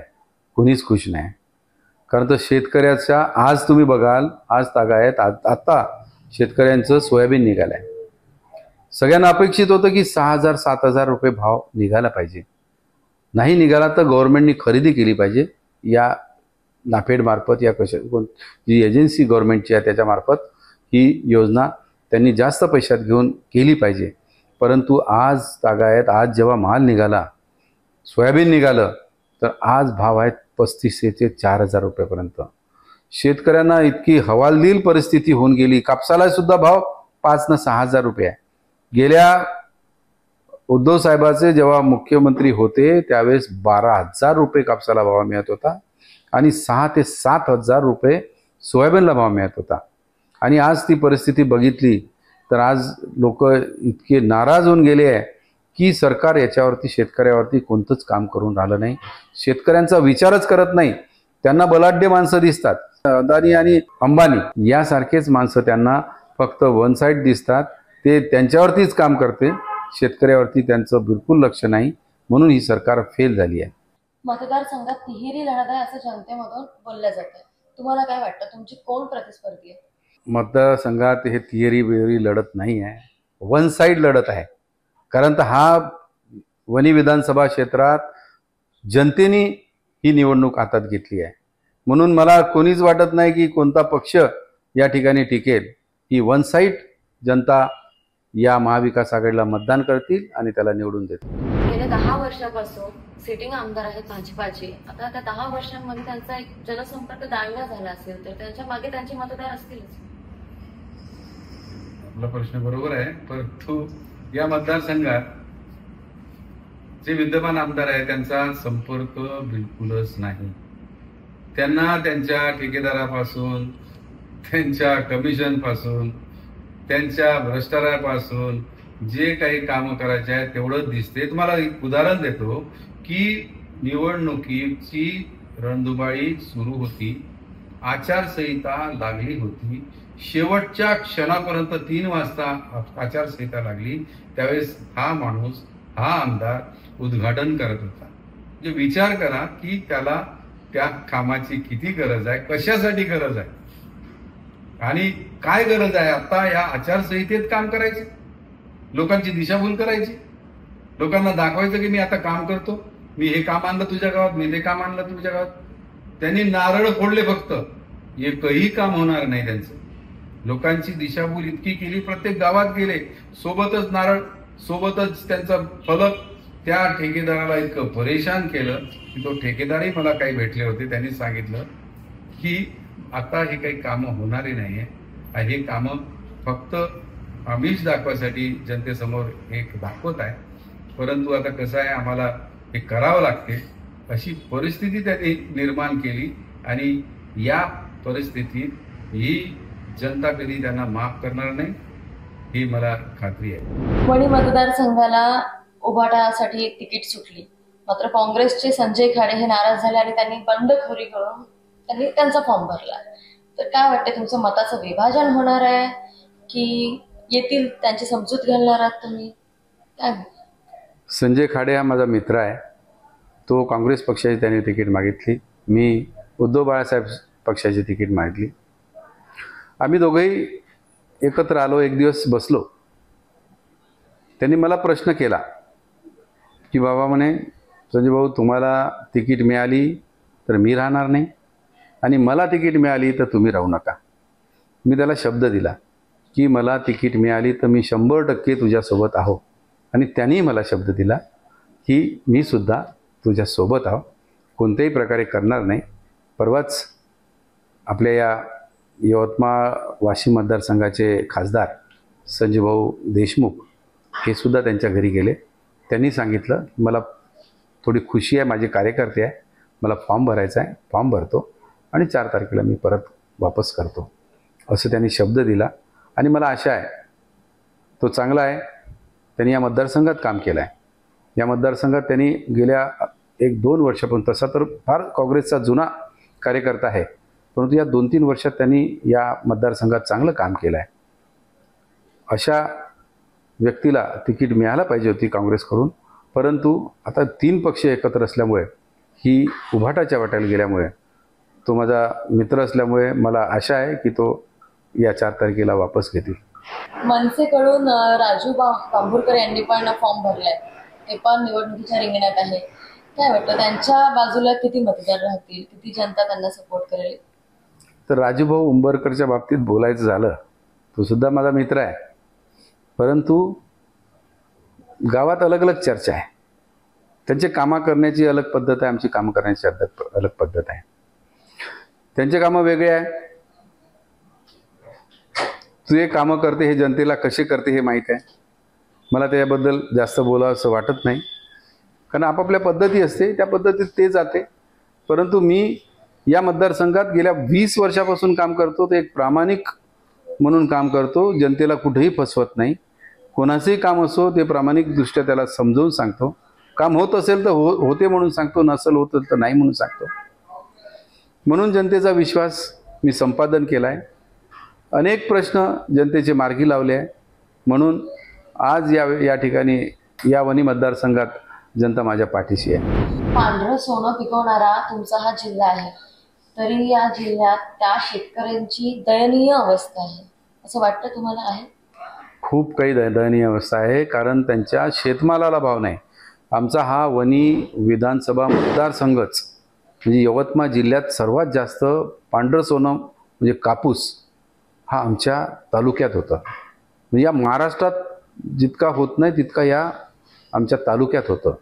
कुणीच खुश नाही. कारण तर शेतकऱ्याच्या आज तुम्ही बघाल, आज तागायत आता शेतकऱ्यांचं सोयाबीन निघालं आहे. सगळ्यांना अपेक्षित होतं की 6,000 7,000 रुपये भाव निघाला पाहिजे. नाही निघाला तर गव्हर्नमेंटनी खरेदी केली पाहिजे. या नाफेडमार्फत या जी एजन्सी गव्हर्नमेंटची आहे त्याच्यामार्फत ही योजना त्यांनी जास्त पैशात घेऊन केली पाहिजे. परंतु आज तागायत आज जेव्हा माल निघाला, सोयाबीन निघालं, तर आज भाव आहेत 3500 ते 4,000 रुपयेपर्यंत. शेतकऱ्यांना इतकी हवालदिल परिस्थिती होऊन गेली. कापसाला सुद्धा भाव 5,000 ते 6,000 रुपये आहे. गेल्या उद्धव साहेबाचे जेव्हा मुख्यमंत्री होते त्यावेळेस 12,000 रुपये कापसाला भाव मिळत होता आणि 6,000 ते 7,000 रुपये सोयाबीनला भाव मिळत होता. आणि आज ती परिस्थिती बघितली तर आज लोक इतके नाराज होऊन गेले आहे की सरकार याच्यावरती शेतकऱ्यावरती कोणतंच काम करून राहिलं नाही. शेतकऱ्यांचा विचारच करत नाही. त्यांना बलाढ्य माणसं दिसतात, अदानी आणि अंबानी यासारखेच माणसं त्यांना फक्त वन साईड दिसतात. ते त्यांच्यावरतीच काम करते, शेतकऱ्यावरती त्यांचं बिलकुल लक्ष नाही. म्हणून ही सरकार फेल झाली आहे. मतदारसंघात तिहेरी लढत आहे असं जनतेमधून बोललं जातं. तुम्हाला काय वाटतं, तुमची कोण प्रतिस्पर्धी आहे? मतदारसंघात हे तिहेरी बिहेरी लढत नाही आहे, वन साईड लढत आहे. कारण तर हा वणी विधानसभा क्षेत्रात जनतेने ही निवडणूक हातात घेतली आहे. म्हणून मला कोणीच वाटत नाही की कोणता पक्ष या ठिकाणी टिकेल. ही वन साईड जनता या महाविकास आघाडीला मतदान करतील आणि त्याला निवडून देतील. गेल्या 10 वर्षापासून सिटिंग आमदार आहेत भाजपाचे. आता त्या 10 वर्षांमध्ये त्यांचा एक जनसंपर्क दांडगा झाला असेल तर त्यांच्या मागे त्यांचे मतदार असतीलच. आपला प्रश्न बरोबर आहे, परंतु या मतदारसंघात जे विद्यमान आमदार आहे त्यांचा संपर्क बिलकुलच नाही. त्यांना त्यांच्या ठेकेदारापासून, त्यांच्या कमिशनपासून, त्यांच्या भ्रष्टाचारापासून जे काही कामं करायचे आहेत तेवढंच दिसते. तुम्हाला एक उदाहरण देतो की निवडणुकीची रणधुमाळी सुरू होती, आचारसंहिता लागली होती, शेवटच्या क्षणापर्यंत 3 वाजता आचारसंहिता लागली, त्यावेळेस हा माणूस, हा आमदार उद्घाटन करत होता. म्हणजे विचार करा की त्याला त्या कामाची किती गरज आहे, कशासाठी गरज आहे आणि काय गरज आहे. आता या आचारसंहितेत काम करायचे, लोकांची दिशाभूल करायची, लोकांना दाखवायचं की मी आता काम करतो, मी हे काम आणलं तुझ्या गावात, मी ते काम आणलं तुझ्या गावात. त्यांनी नारळ फोडले, फक्त एकही काम होणार नाही त्यांचं. लोकांची दिशाभूल इतकी केली, प्रत्येक गावात गेले, सोबतच नारळ, सोबतच त्यांचा फलक. त्या ठेकेदाराला इतकं परेशान केलं की तो ठेकेदारही मला काही भेटले होते, त्यांनी सांगितलं की आता हे काही कामं होणारी नाहीये, हे कामं फक्त आम्हीच दाखवासाठी जनतेसमोर एक दाखवत आहे. परंतु आता कसं आहे, आम्हाला हे करावं लागते, अशी परिस्थिती त्यांनी निर्माण केली आणि या परिस्थितीत ही जनता कधी त्यांना माफ करणार नाही, ही मला खात्री आहे. वणी मतदारसंघाला उभाटासाठी एक तिकीट सुटली, मात्र काँग्रेसचे संजय खाडे हे नाराज झाले आणि त्यांनी बंडखोरी करून त्यांनी त्यांचा फॉर्म भरला. तर काय वाटते, तुमचं मताचं विभाजन होणार आहे की येतील, त्यांची समजूत घालणार आहात तुम्ही, काय? संजय खाडे हा माझा मित्र आहे. तो काँग्रेस पक्षाची त्याने तिकीट मागितली, मी उद्धव बाळासाहेब पक्षाची तिकीट मागितली. आम्ही दोघंही एकत्र आलो, एक दिवस बसलो. त्यांनी मला प्रश्न केला की बाबा म्हणे, संजय भाऊ, तुम्हाला तिकीट मिळाली तर मी राहणार नाही आणि मला तिकीट मिळाली तर तुम्ही राहू नका. मी त्याला शब्द दिला की मला तिकीट मिळाली तर मी 100% तुझ्यासोबत आहो आणि त्यांनी मला शब्द दिला की मी सुद्धा तुझ्यासोबत आहो, कोणत्याही प्रकारे करणार नाही. परवाच आपल्या या यवतमाळ वाशिम मतदारसंघाचे खासदार संजय भाऊ देशमुख हे सुद्धा त्यांच्या घरी गेले. त्यांनी सांगितलं मला थोडी खुशी आहे, माझे कार्यकर्ते आहे, मला फॉर्म भरायचा आहे, फॉर्म भरतो आणि 4 तारखेला मी परत वापस करतो, असं त्यांनी शब्द दिला. आणि मला आशा आहे तो चांगला आहे. त्यांनी या मतदारसंघात काम केलं आहे. या मतदारसंघात त्यांनी गेल्या 1-2 वर्षापासून, तसा तर फार काँग्रेसचा जुना कार्यकर्ता आहे, परंतु या 2-3 वर्षात त्यांनी या मतदारसंघात चांगलं काम केलं आहे. अशा व्यक्तीला तिकीट मिळायला पाहिजे होती काँग्रेसकडून, परंतु आता 3 पक्ष एकत्र असल्यामुळे, ही उभाटाच्या वाट्याला गेल्यामुळे, तो माझा मित्र असल्यामुळे मला आशा आहे की तो या 4 तारखेला वापस घेतील. मनसेकडून राजू बांभुरकर यांनी पण फॉर्म भरलाय, ते पण निवडणुकीच्या रिंगणात आहे. काय वाटतं, त्यांच्या बाजूला किती मतदार राहतील, किती जनता त्यांना सपोर्ट करेल? तर राजूभाऊ उंबरकरच्या बाबतीत बोलायचं झालं, तो सुद्धा माझा मित्र आहे, परंतु गावात अलग अलग चर्चा आहे. त्यांचे कामं करण्याची अलग पद्धत आहे, आमची कामं करण्याची अलग पद्धत आहे. त्यांचे कामं वेगळे आहे. तुझे कामं करते हे जनतेला कसे करते हे माहीत आहे. मला त्याबद्दल जास्त बोलावं असं वाटत नाही, कारण आपापल्या पद्धती असते, त्या पद्धतीत ते जाते. परंतु मी या मतदारसंघात गेल्या 20 वर्षापासून काम करतो. ते एक प्रामाणिक म्हणून काम करतो, जनतेला कुठेही फसवत नाही. कोणाचंही काम असो ते प्रामाणिकदृष्ट्या त्याला समजावून सांगतो. काम होत असेल तर होते म्हणून सांगतो, नसेल होत तर नाही म्हणून सांगतो. म्हणून जनतेचा विश्वास मी संपादन केला आहे. अनेक प्रश्न जनतेचे मार्गी लावले आहे. म्हणून आज या ठिकाणी या वणी मतदारसंघात जनता माझ्या पाठीशी आहे. पांढरं सोनं पिकवणारा तुमचा हा जिल्हा आहे, तरी या जिल्ह्यात त्या शेतकऱ्यांची दयनीय अवस्था आहे, असं वाटतं तुम्हाला? आहे खूप काही दयनीय अवस्था आहे, कारण त्यांच्या शेतमालाला भाव नाही. आमचा हा वणी विधानसभा मतदारसंघच म्हणजे यवतमाळ जिल्ह्यात सर्वात जास्त पांढरं सोनं म्हणजे कापूस हा आमच्या तालुक्यात होता. म्हणजे या महाराष्ट्रात जितका होत नाही तितका या आमच्या तालुक्यात होतं.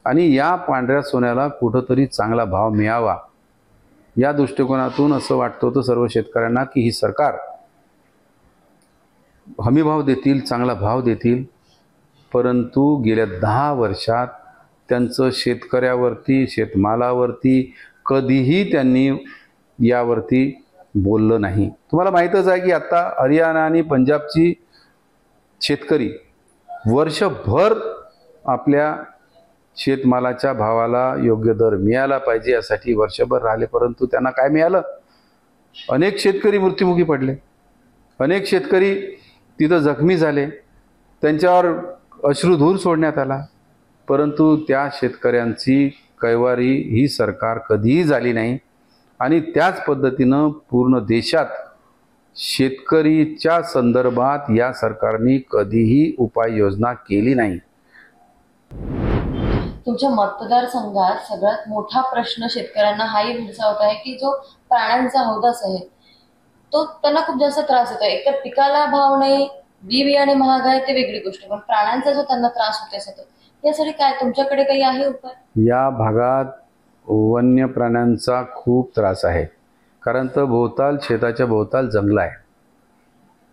आणि या पांढऱ्या सोन्याला कुठंतरी चांगला भाव मिळावा या दृष्टिकोनातून असं वाटतं होतं सर्व शेतकऱ्यांना की ही सरकार हमीभाव देतील, चांगला भाव देतील. परंतु गेल्या 10 वर्षात त्यांचं शेतकऱ्यावरती, शेतमालावरती कधीही त्यांनी यावरती बोललं नाही. तुम्हाला माहीतच आहे की आता हरियाणा आणि पंजाबची शेतकरी वर्षभर आपल्या शेतमालाच्या भावाला योग्य दर मिळाला पाहिजे यासाठी वर्षभर राहिले, परंतु त्यांना काय मिळालं? अनेक शेतकरी मृत्युमुखी पडले, अनेक शेतकरी तिथं जखमी झाले, त्यांच्यावर अश्रुधूर सोडण्यात आला, परंतु त्या शेतकऱ्यांची कैवारी ही सरकार कधीही झाली नाही. आणि त्याच पद्धतीनं पूर्ण देशात शेतकरीच्या संदर्भात या सरकारने कधीही उपाययोजना केली नाही. तुमच्या मतदारसंघात सगळ्यात मोठा प्रश्न शेतकऱ्यांना हाही भेडसावत आहे की जो प्राण्यांचा हौदाच आहे, तो त्यांना खूप जास्त त्रास होतो. एकतर पिकाला भाव नाही, बी बियाणे महाग आहे, ते वेगळी गोष्ट, पण प्राण्यांचा जो त्यांना त्रास होतो सतत, यासाठी काय तुमच्याकडे काही आहे उपाय? या भागात वन्य प्राण्यांचा खूप त्रास आहे, कारण तर भोवताल शेताच्या भोवताल जंगल आहे.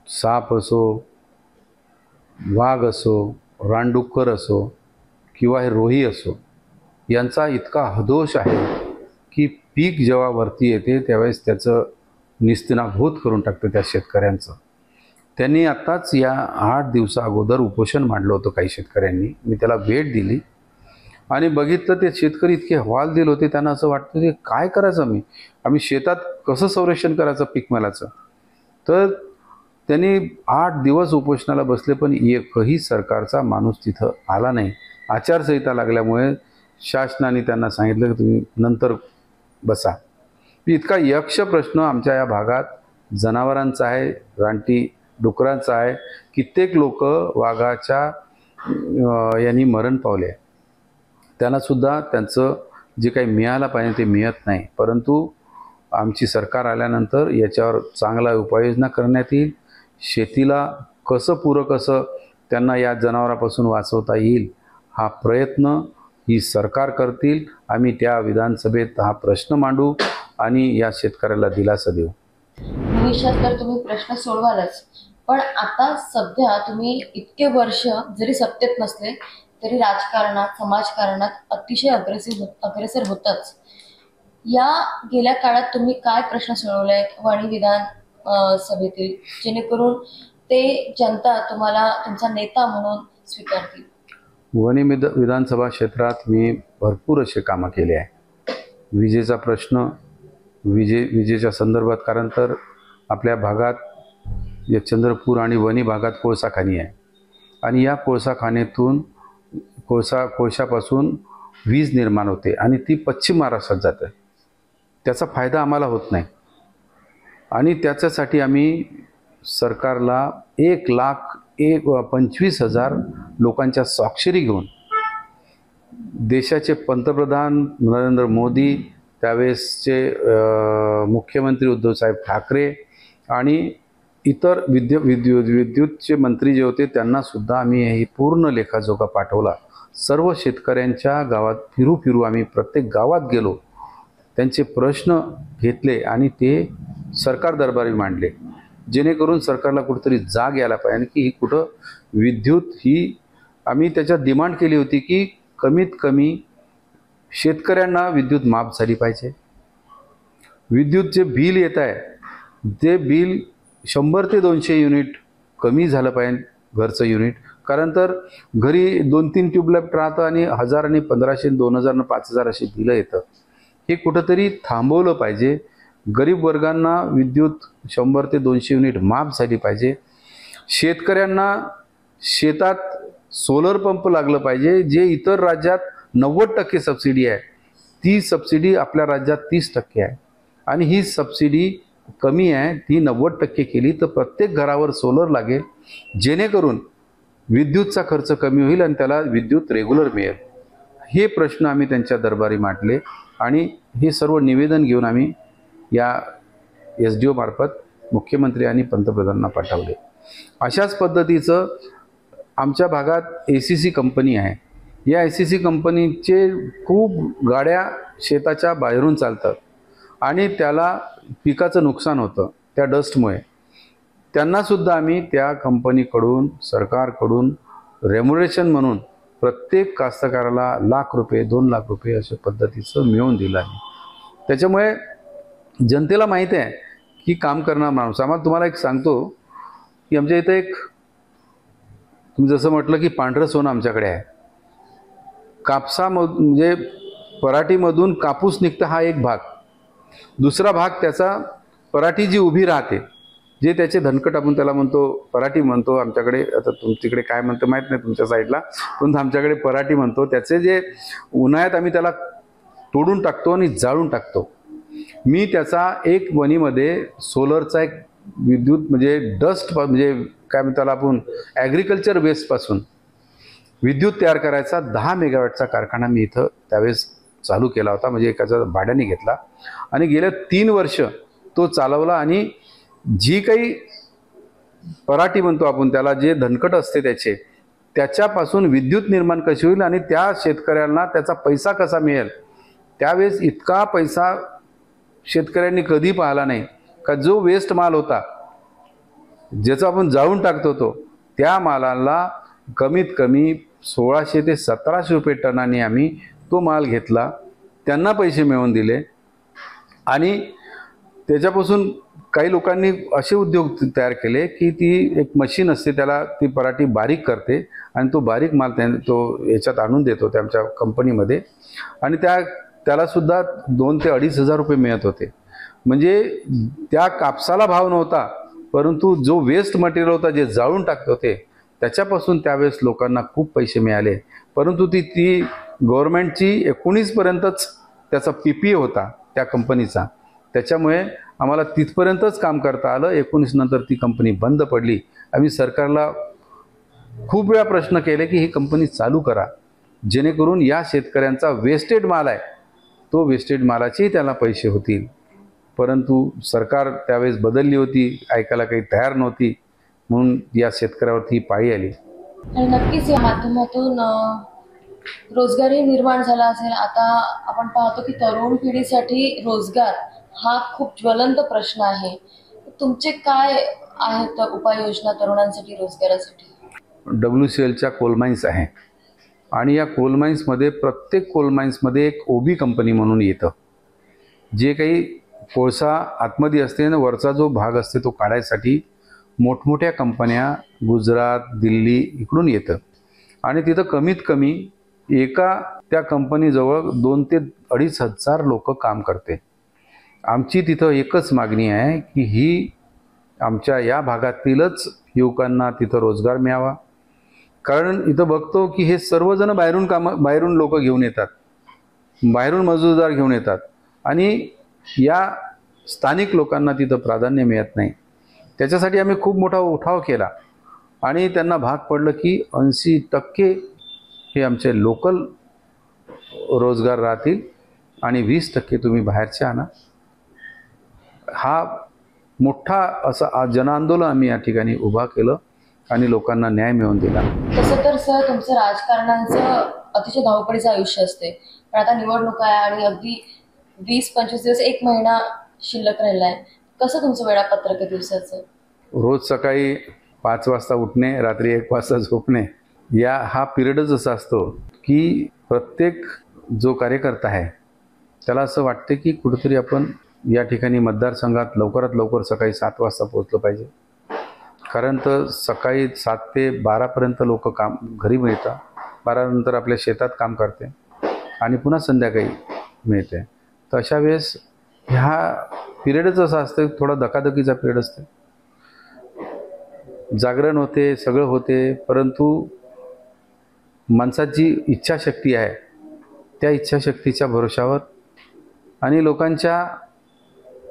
साप असो, वाघ असो, रानडुक्कर असो किंवा हे रोही असो, यांचा इतका हदोष आहे की पीक जेव्हा वरती येते त्यावेळेस त्याचं निस्तेनाभूत करून टाकतं त्या शेतकऱ्यांचं. त्यांनी आत्ताच या 8 दिवसा अगोदर उपोषण मांडलं होतं काही शेतकऱ्यांनी. मी त्याला भेट दिली आणि बघितलं ते शेतकरी इतके हवालदिल होते. त्यांना असं वाटतं की काय करायचं, आम्ही शेतात कसं संरक्षण करायचं पीक मालाचं. तर त्यांनी 8 दिवस उपोषणाला बसले, पण एकही सरकारचा माणूस तिथं आला नाही. आचारसंहिता लागल्यामुळे शासनाने त्यांना सांगितलं की तुम्ही नंतर बसा. इतका यक्ष प्रश्न आमच्या या भागात जनावरांचा आहे, रानटी डुकरांचा आहे. कित्येक लोक वाघाच्या यांनी मरण पावले. त्यांनासुद्धा त्यांचं जे काही मिळालं पाहिजे ते मिळत नाही. परंतु आमची सरकार आल्यानंतर याच्यावर चांगला उपाययोजना करण्यात येईल. शेतीला कसं कसं त्यांना या जनावरांपासून वाचवता येईल हा प्रयत्न ही सरकार करतील. आम्ही त्या विधानसभेत हा प्रश्न मांडू आणि या शेतकऱ्याला दिलासा देऊ. भविष्यात तर तुम्ही प्रश्न सोडवालच, पण आता सध्या तुम्ही इतके वर्ष जरी सत्तेत नसले तरी राजकारणात समाजकारणात अतिशय अग्रेसर होतच. या गेल्या काळात तुम्ही काय प्रश्न सोडवले वणी विधान सभेतील, जेणेकरून ते जनता तुम्हाला तुमचा नेता म्हणून स्वीकारतील? वणी विधानसभा क्षेत्रात मी भरपूर असे कामं केले आहे. विजेचा प्रश्न, विजेच्या संदर्भात, कारण तर आपल्या भागात या चंद्रपूर आणि वणी भागात कोळसाखाणी आहे आणि या कोळसाखानेतून कोळशापासून वीज निर्माण होते आणि ती पश्चिम महाराष्ट्रात जाते. त्याचा फायदा आम्हाला होत नाही आणि त्याच्यासाठी आम्ही सरकारला 1,25,000 लोकांच्या स्वाक्षरी घेऊन देशाचे पंतप्रधान नरेंद्र मोदी, त्यावेळेसचे मुख्यमंत्री उद्धवसाहेब ठाकरे आणि इतर विद्युतचे मंत्री जे होते त्यांनासुद्धा आम्ही ही पूर्ण लेखाजोखा पाठवला. सर्व शेतकऱ्यांच्या गावात फिरू आम्ही प्रत्येक गावात गेलो, त्यांचे प्रश्न घेतले आणि ते सरकार दरबारी मांडले, जेणेकरून सरकारला कुठंतरी जाग यायला पाहिजे की ही कुठं विद्युत ही आम्ही त्याच्यात डिमांड केली होती की कमीत कमी शेतकऱ्यांना विद्युत माफ झाली पाहिजे. विद्युत जे बिल येत आहे ते बिल 100 ते 200 युनिट कमी झालं पाहिजे घरचं युनिट. कारण तर घरी 2-3 ट्यूबलाईट राहतं आणि 1000 आणि 1500, 2000 आणि 5000 अशी बिलं येतं. हे कुठंतरी थांबवलं पाहिजे. गरीब वर्गांना विद्युत 100 ते 200 युनिट माफ झाली पाहिजे. शेतकऱ्यांना शेतात सोलर पंप लागलं पाहिजे. जे इतर राज्यात 90% सबसिडी आहे, ती सबसिडी आपल्या राज्यात 30% आहे आणि ही सबसिडी कमी आहे, ती 90% केली तर प्रत्येक घरावर सोलर लागेल, जेणेकरून विद्युतचा खर्च कमी होईल आणि त्याला विद्युत रेग्युलर मिळेल. हे प्रश्न आम्ही त्यांच्या दरबारी मांडले आणि हे सर्व निवेदन घेऊन आम्ही या SDO मार्फत मुख्यमंत्री आणि पंतप्रधानांना पाठवले. अशाच पद्धतीचं आमच्या भागात ACC कंपनी आहे. या ACC कंपनीचे खूप गाड्या शेताच्या बाहेरून चालतात आणि त्याला पिकाचं नुकसान होतं त्या डस्टमुळे. त्यांनासुद्धा आम्ही त्या कंपनीकडून, सरकारकडून रेम्युनरेशन म्हणून प्रत्येक कास्तकाराला ₹1,00,000, ₹2,00,000 अशा पद्धतीचं मिळवून दिलं आहे. त्याच्यामुळे जनतेला माहीत आहे की काम करणार माणूस. आम्हाला तुम्हाला एक सांगतो की आमच्या इथं एक, तुम्ही जसं म्हटलं की पांढरं सोनं आमच्याकडे आहे. म्हणजे पराठीमधून कापूस निघतं हा एक भाग, दुसरा भाग त्याचा पराठी जी उभी राहते, जे त्याचे धनकट आपण त्याला म्हणतो, पराठी म्हणतो आमच्याकडे. आता तुमच्याकडे काय म्हणतं माहीत नाही तुमच्या साईडला, पण आमच्याकडे पराठी म्हणतो. त्याचे जे उन्हाळ्यात आम्ही त्याला तोडून टाकतो आणि जाळून टाकतो. मी त्याचा एक वणीमध्ये सोलरचा एक विद्युत म्हणजे डस्ट म्हणजे काय म्हणतो त्याला आपण ॲग्रिकल्चर वेस्टपासून विद्युत तयार करायचा 10 मेगावॅटचा कारखाना मी इथं त्यावेळेस चालू केला होता. म्हणजे एकाचा भाड्याने घेतला आणि गेल्या 3 वर्ष तो चालवला आणि जी काही पराठी म्हणतो आपण त्याला, जे धनकट असते त्याच्यापासून विद्युत निर्माण कशी होईल आणि त्या शेतकऱ्यांना त्याचा पैसा कसा मिळेल. त्यावेळेस इतका पैसा शेतकऱ्यांनी कधी पाहिला नाही का. जो वेस्ट माल होता ज्याचा आपण जाळून टाकतो त्या मालाला कमीत कमी 1600 ते 1700 रुपये टनाने आम्ही तो माल घेतला, त्यांना पैसे मिळवून दिले. आणि त्याच्यापासून काही लोकांनी असे उद्योग तयार केले की ती एक मशीन असते, त्याला ती पराठी बारीक करते आणि तो बारीक माल तो याच्यात आणून देतो त्यांच्या कंपनीमध्ये आणि त्यालासुद्धा 2,000 ते 2,500 रुपये मिळत होते. म्हणजे त्या कापसाला भाव नव्हता, परंतु जो वेस्ट मटेरियल होता, जे जाळून टाकत होते, त्याच्यापासून त्यावेळेस लोकांना खूप पैसे मिळाले. परंतु ती गव्हर्नमेंटची 19पर्यंतच त्याचा PPA होता त्या कंपनीचा. त्याच्यामुळे आम्हाला तिथपर्यंतच काम करता आलं. 19 नंतर ती कंपनी बंद पडली. आम्ही सरकारला खूप वेळा प्रश्न केले की ही कंपनी चालू करा, जेणेकरून या शेतकऱ्यांचा वेस्टेड माल आहे, तो वेस्टेड मालाचे त्याला पैसे होतील. परंतु सरकार त्यावेळेस बदलली होती, ऐकायला काही तयार नव्हती, म्हणून या शेतकऱ्यावरती ही पाळी आली. आणि नक्कीच या माध्यमातून रोजगारही निर्माण झाला असेल. आता आपण पाहतो की तरुण पिढीसाठी रोजगार हा खूप ज्वलंत प्रश्न आहे. तुमचे काय आहेत उपाययोजना तरुणांसाठी रोजगारासाठी? WCLच्या कोल माइन्स आहे आणि या कोल माइन्समध्ये प्रत्येक कोल माइन्समध्ये एक OB कंपनी म्हणून येतं. जे काही कोळसा आतमध्ये असते आणि वरचा जो भाग असते तो काढायसाठी मोठमोठ्या कंपन्या गुजरात, दिल्ली इकडून येतं आणि तिथं कमीत कमी एका त्या कंपनीजवळ 2 ते 2.5 हजार लोक काम करते. आमची तिथं एकच मागणी आहे की ही आमच्या या भागातीलच युवकांना तिथं रोजगार मिळावा. कारण इथं बघतो की हे सर्वजण बाहेरून लोक घेऊन येतात, बाहेरून मजूरदार घेऊन येतात आणि या स्थानिक लोकांना तिथं प्राधान्य मिळत नाही. त्याच्यासाठी आम्ही खूप मोठा उठाव केला आणि त्यांना भाग पडलं की 80% हे आमचे लोकल रोजगार राहतील आणि 20% तुम्ही बाहेरचे आणा. हा मोठा असा जनआंदोलन आम्ही या ठिकाणी उभा केलं आणि लोकांना न्याय मिळवून दिला. तसं तर सर तुमचं राजकारणाचं अतिशय धावपळीचं आयुष्य असते, पण आता निवडणूक आहे आणि अगदी 20-25 दिवस, 1 महिना शिल्लक राहिला आहे. कसं तुमचं वेळापत्रक आहे दिवसाचं? रोज सकाळी 5 वाजता उठणे, रात्री 1 वाजता झोपणे, हा पिरियडच असा असतो की प्रत्येक जो कार्यकर्ता आहे त्याला असं वाटते की कुठेतरी आपण या ठिकाणी मतदारसंघात लवकरात लवकर सकाळी 7 वाजता पोहोचलं पाहिजे. कारण तर सकाळी 7 ते 12पर्यंत लोक काम घरी मिळतात, 12 नंतर आपल्या शेतात काम करते आणि पुन्हा संध्याकाळी मिळते. तर अशा वेळेस ह्या पिरियडच असा असतं, थोडा धकाधकीचा पिरियड असते. जागरण होते, सगळं होते, परंतु माणसाची इच्छाशक्ती आहे, त्या इच्छाशक्तीच्या भरोशावर आणि लोकांच्या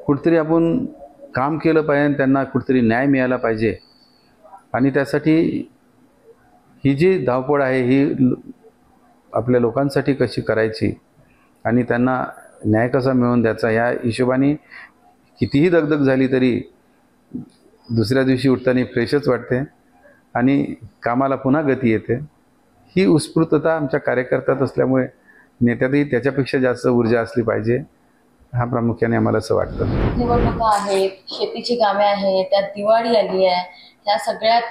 कुठेतरी आपण काम केलं पाहिजे, त्यांना कुठेतरी न्याय मिळाला पाहिजे आणि त्यासाठी ही जी धावपळ आहे ही आपल्या लोकांसाठी कशी करायची आणि त्यांना न्याय कसा मिळवून द्यायचा, या हिशोबाने कितीही दगदग झाली तरी दुसऱ्या दिवशी उठताना फ्रेशच वाटते आणि कामाला पुन्हा गती येते. ही उत्स्फूर्तता आमच्या कार्यकर्त्यात असल्यामुळे नेत्यातही त्याच्यापेक्षा जास्त ऊर्जा असली पाहिजे, हा प्रामुख्याने आम्हाला असं वाटतं. निवडणुका आहेत, शेतीची कामे आहेत, त्यात दिवाळी आली आहे, त्या सगळ्यात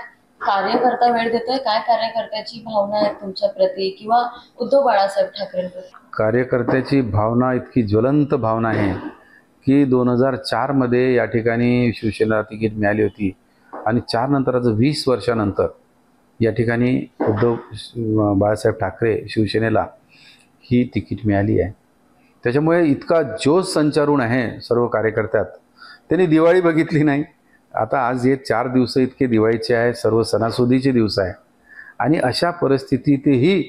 कार्यकर्ता वेळ देतोय. काय कार्यकर्त्याची भावना आहे तुमच्या प्रती किंवा उद्धव बाळासाहेब ठाकरेंप्रती? कार्यकर्त्याची भावना इतकी ज्वलंत भावना आहे की 2004मध्ये या ठिकाणी शिवसेनेला तिकीट मिळाली होती आणि 4 नंतरचं 20 वर्षानंतर या ठिकाणी उद्धव बाळासाहेब ठाकरे शिवसेनेला ही तिकीट मिळाली आहे. त्याच्यामुळे इतका जोश संचारून आहे सर्व कार्यकर्त्यात. त्यांनी दिवाळी बघितली नाही. आता आज हे 4 दिवस इतके दिवाळीचे आहे, सर्व सणासुदीचे दिवस आहे आणि अशा परिस्थितीतही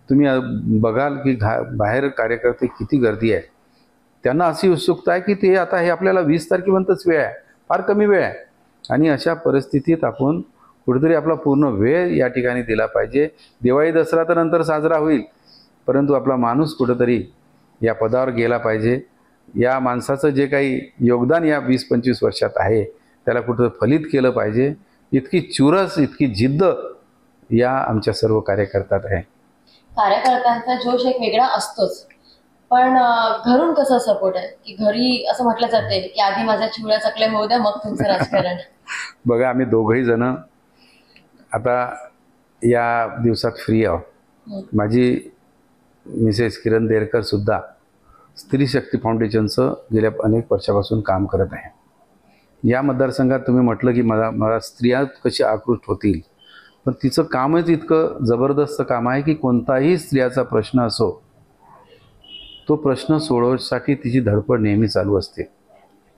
तुम्ही बघाल की बाहेर कार्यकर्ते किती गर्दी आहे. त्यांना अशी उत्सुकता आहे की ते आता हे आपल्याला 20 तारखेपर्यंतच वेळ आहे, फार कमी वेळ आहे आणि अशा परिस्थितीत आपण कुठेतरी आपला पूर्ण वेळ या ठिकाणी दिला पाहिजे. दिवाळी दसरा तर नंतर साजरा होईल, परंतु आपला माणूस कुठेतरी या पदावर गेला पाहिजे. या माणसाचं जे काही योगदान या 20-25 वर्षात आहे त्याला कुठं फलित केलं पाहिजे. इतकी चुरस, इतकी जिद्द या आमच्या सर्व कार्यकर्त्यात आहे. कार्यकर्त्यांचा जोश एक वेगळा असतोच, पण घरून कसा सपोर्ट आहे? की घरी असं म्हटलं जाते की आधी माझ्या चिवड्या चकल्या होऊ द्या, मग तुमचं राजकारण. बघा, आम्ही दोघंही जण आता या दिवसात फ्री आहोत. माझी मिसेस किरण देरकर सुद्धा स्त्री शक्ती फाउंडेशनचं गेल्या अनेक वर्षापासून काम करत आहे. या मतदारसंघात तुम्ही म्हटलं की मला स्त्रिया कशी आकृष्ट होतील, पण तिचं कामच इतकं जबरदस्त काम आहे की कोणताही स्त्रियाचा प्रश्न असो, तो प्रश्न सोडवण्यासाठी तिची धडपड नेहमी चालू असते.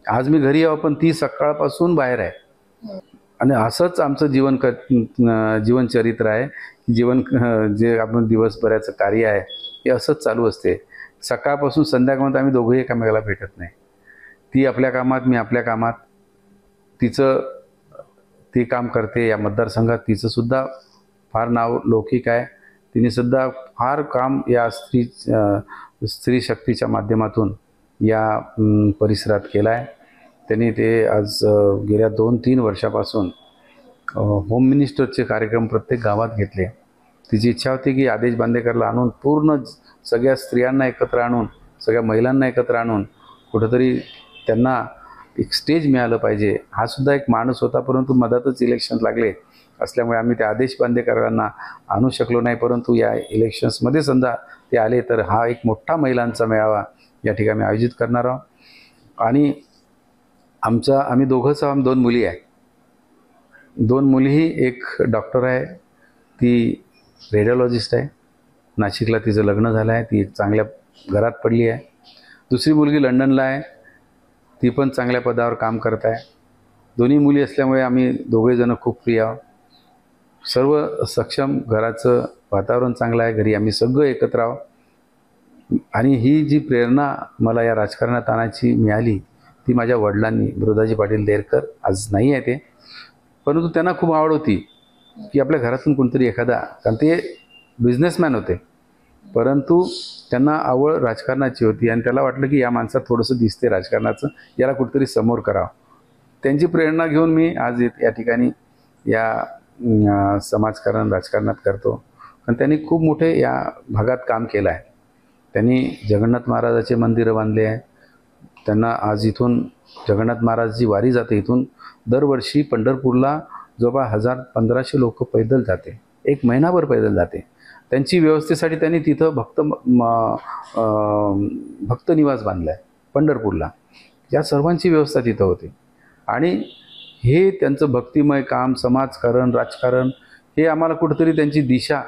आज मी घरी आहो, पण ती सकाळपासून बाहेर आहे. आणि असंच आमचं जीवनचरित्र आहे. जे आपण दिवसभराचं कार्य आहे हे असंच चालू असते. सकाळपासून संध्याकाळपर्यंत आम्ही दोघंही एकामेकाला भेटत नाही. ती आपल्या कामात, मी आपल्या कामात. ती काम करते या मतदारसंघात, तिचं सुद्धा फार नाव लौकिक आहे. तिने सुद्धा फार काम या स्त्री शक्तीच्या माध्यमातून या परिसरात केलं आहे. त्यांनी ते आज गेल्या 2-3 वर्षापासून होम मिनिस्टरचे कार्यक्रम प्रत्येक गावात घेतले. तिची इच्छा होती की आदेश बांदेकरला आणून पूर्ण सगळ्या स्त्रियांना एकत्र आणून, सगळ्या महिलांना एकत्र आणून कुठंतरी त्यांना एक स्टेज मिळालं पाहिजे. हा सुद्धा एक माणूस होता, परंतु मधातच इलेक्शन लागले असल्यामुळे आम्ही त्या आदेश बांदेकरांना आणू शकलो नाही. परंतु या इलेक्शन्समध्ये समजा ते आले तर हा एक मोठा महिलांचा मेळावा या ठिकाणी आयोजित करणार आहोत. आणि आम्ही दोघंच आहोत. 2 मुली आहे. 2 मुलीही, एक डॉक्टर आहे, ती रेडिओलॉजिस्ट आहे. नाशिकला तिचं लग्न झालं आहे, ती चांगल्या घरात पडली आहे. दुसरी मुलगी लंडनला आहे, ती पण चांगल्या पदावर काम करत आहे. दोन्ही मुली असल्यामुळे आम्ही दोघेजणं खूप प्रिय आहोत. सर्व सक्षम, घराचं वातावरण चांगलं आहे, घरी आम्ही सगळं एकत्र आहोत. आणि ही जी प्रेरणा मला या राजकारणात आणायची मिळाली ती माझ्या वडिलांनी, बृदाजी पाटील देरकर, आज नाही आहे ते, परंतु त्यांना खूप आवड होती की आपल्या घरातून कोणतरी एखादा, कारण ते बिझनेसमॅन होते, परंतु त्यांना आवड राजकारणाची होती आणि त्याला वाटलं की या माणसात थोडंसं दिसते राजकारणाचं, याला कुठेतरी समोर करावं. त्यांची प्रेरणा घेऊन मी आज या ठिकाणी या समाजकारण राजकारणात करतो. आणि त्यांनी खूप मोठे या भागात काम केलं आहे. त्यांनी जगन्नाथ महाराजाचे मंदिरं बांधले आहे. त्यांना आज इथून जगन्नाथ महाराजची वारी जाते. इथून दरवर्षी पंढरपूरला जवळपास 1000-1500 लोक पैदल जाते, 1 महिनाभर पैदल जाते. त्यांची व्यवस्थेसाठी त्यांनी तिथं भक्त निवास बांधला आहे पंढरपूरला. या सर्वांची व्यवस्था तिथं होती. आणि हे त्यांचं भक्तिमय काम, समाजकारण, राजकारण, हे आम्हाला कुठंतरी त्यांची दिशा,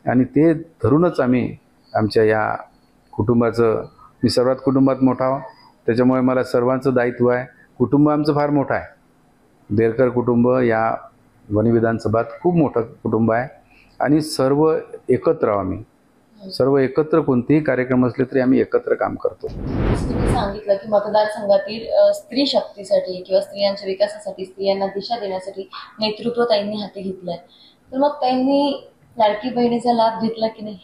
आणि ते धरूनच आम्ही आमच्या या कुटुंबाचं, मी सर्वात कुटुंबात मोठा आहो, त्याच्यामुळे मला सर्वांचं दायित्व आहे. कुटुंब आमचं फार मोठं आहे. देरकर कुटुंब या वणी विधानसभात खूप मोठं कुटुंब आहे. आणि सर्व एकत्र आहोत. आम्ही सर्व एकत्र, कोणतेही कार्यक्रम असले तरी आम्ही एकत्र काम करतो. तुम्ही सांगितलं की मतदारसंघातील स्त्री शक्तीसाठी किंवा स्त्रियांच्या विकासासाठी, स्त्रियांना दिशा देण्यासाठी नेतृत्व ताईंनी हाती घेतलंय. तर मग ताईंनी लाडकी बहिणीचा लाभ घेतला की नाही?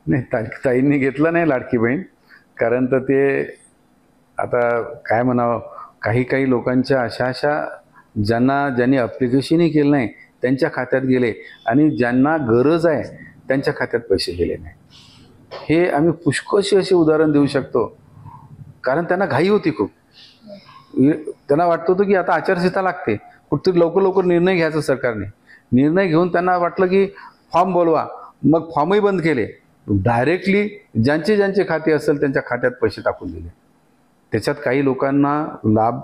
नाही, ताईंनी घेतला नाही लाडकी बहीण. कारण तर ते आता काय म्हणावं, काही लोकांच्या अशा ज्यांनी ॲप्लिकेशनही केलं नाही त्यांच्या खात्यात गेले, आणि ज्यांना गरज आहे त्यांच्या खात्यात पैसे गेले नाही. हे आम्ही पुष्कळशी असे उदाहरण देऊ शकतो. कारण त्यांना घाई होती खूप. त्यांना वाटत होतं की आता आचारसंहिता लागते, कुठतरी लवकर निर्णय घ्यायचा सरकारने. निर्णय घेऊन त्यांना वाटलं की फॉर्म बोलवा, मग फॉर्मही बंद केले. डायरेक्टली ज्यांचे खाते असेल त्यांच्या खात्यात पैसे टाकून दिले. त्याच्यात काही लोकांना लाभ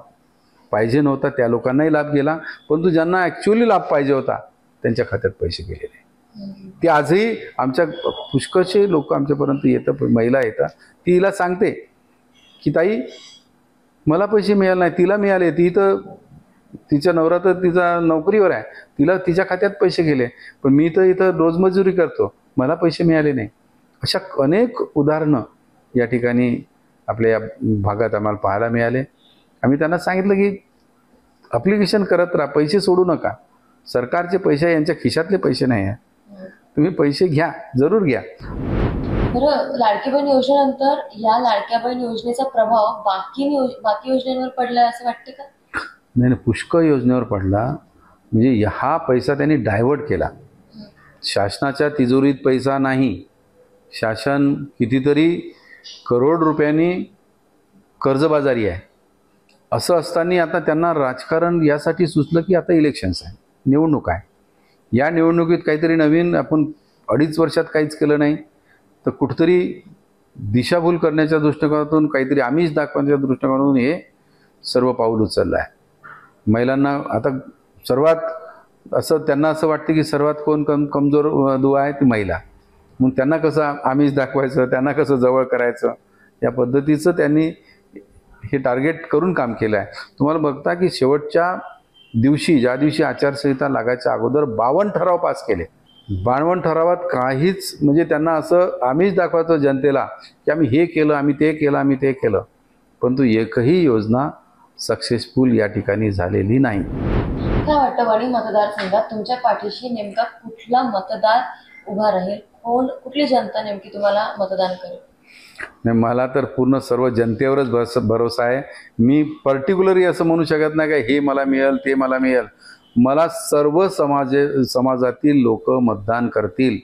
पाहिजे नव्हता, त्या लोकांनाही लाभ गेला, परंतु ज्यांना ॲक्च्युअली लाभ पाहिजे होता त्यांच्या खात्यात पैसे गेले नाही. ते आजही आमच्या पुष्कळचे लोक आमच्यापर्यंत येतात, महिला येतात, ती हिला सांगते की ताई मला पैसे मिळाले नाही, तिला मिळाले, ती तर तिच्या नवरा तर तिचा नोकरीवर आहे, तिला तिच्या खात्यात पैसे गेले, पण मी तर इथं रोजमजुरी करतो, मला पैसे मिळाले नाही. अशा अनेक उदाहरणं या ठिकाणी आपल्या या भागात आम्हाला पाहायला मिळाले. आम्ही त्यांना सांगितलं की ॲप्लिकेशन करत राहा, पैसे सोडू नका. सरकारचे पैसे यांच्या खिशातले पैसे नाही आहे, तुम्ही पैसे घ्या, जरूर घ्या. बरं, लाडकी बहीण योजनेनंतर या लाडक्या बहीण योजनेचा प्रभाव बाकी योजनेवर पडलाय असं वाटतं का? नाही, पुष्कळ योजनेवर पडला. म्हणजे हा पैसा त्यांनी डायव्हर्ट केला. शासनाच्या तिजोरीत पैसा नाही. शासन कितीतरी करोड रुपयांनी कर्जबाजारी आहे. असं असताना आता त्यांना राजकारण यासाठी सुचलं की आता इलेक्शन्स आहे, निवडणूक आहे. या निवडणुकीत काहीतरी नवीन, आपण 2.5 वर्षात काहीच केलं नाही, तर कुठंतरी दिशाभूल करण्याच्या दृष्टिकोनातून, काहीतरी आमिष दाखवण्याच्या दृष्टिकोनातून हे सर्व पाऊल उचललं आहे. महिलांना आता सर्वात असं त्यांना असं वाटतं की सर्वात कोण कमजोर दुवा आहे ती महिला. मग त्यांना कसं आमिष दाखवायचं, त्यांना कसं जवळ करायचं, या पद्धतीचं त्यांनी हे टार्गेट करून काम केलं आहे. तुम्हाला बघता की शेवटच्या दिवशी, ज्या दिवशी आचारसंहिता लागायच्या अगोदर 52 ठराव पास केले. 52 ठरावात काहीच म्हणजे त्यांना असं आम्हीच दाखवायचं जनतेला की आम्ही हे केलं, आम्ही ते केलं, आम्ही ते केलं, परंतु एकही योजना सक्सेसफुल या ठिकाणी झालेली नाही. काय वाटतं वणी मतदारसंघात तुमच्या पाठीशी नेमका कुठला मतदार उभा राहील? कुठली जनता नेमकी तुम्हाला मतदान करेल? नाही, मला तर पूर्ण सर्व जनतेवरच भरोसा आहे. मी पर्टिक्युलरली असं म्हणू शकत नाही का हे मला मिळेल, ते मला मिळेल. मला सर्व समाजातील लोक मतदान करतील.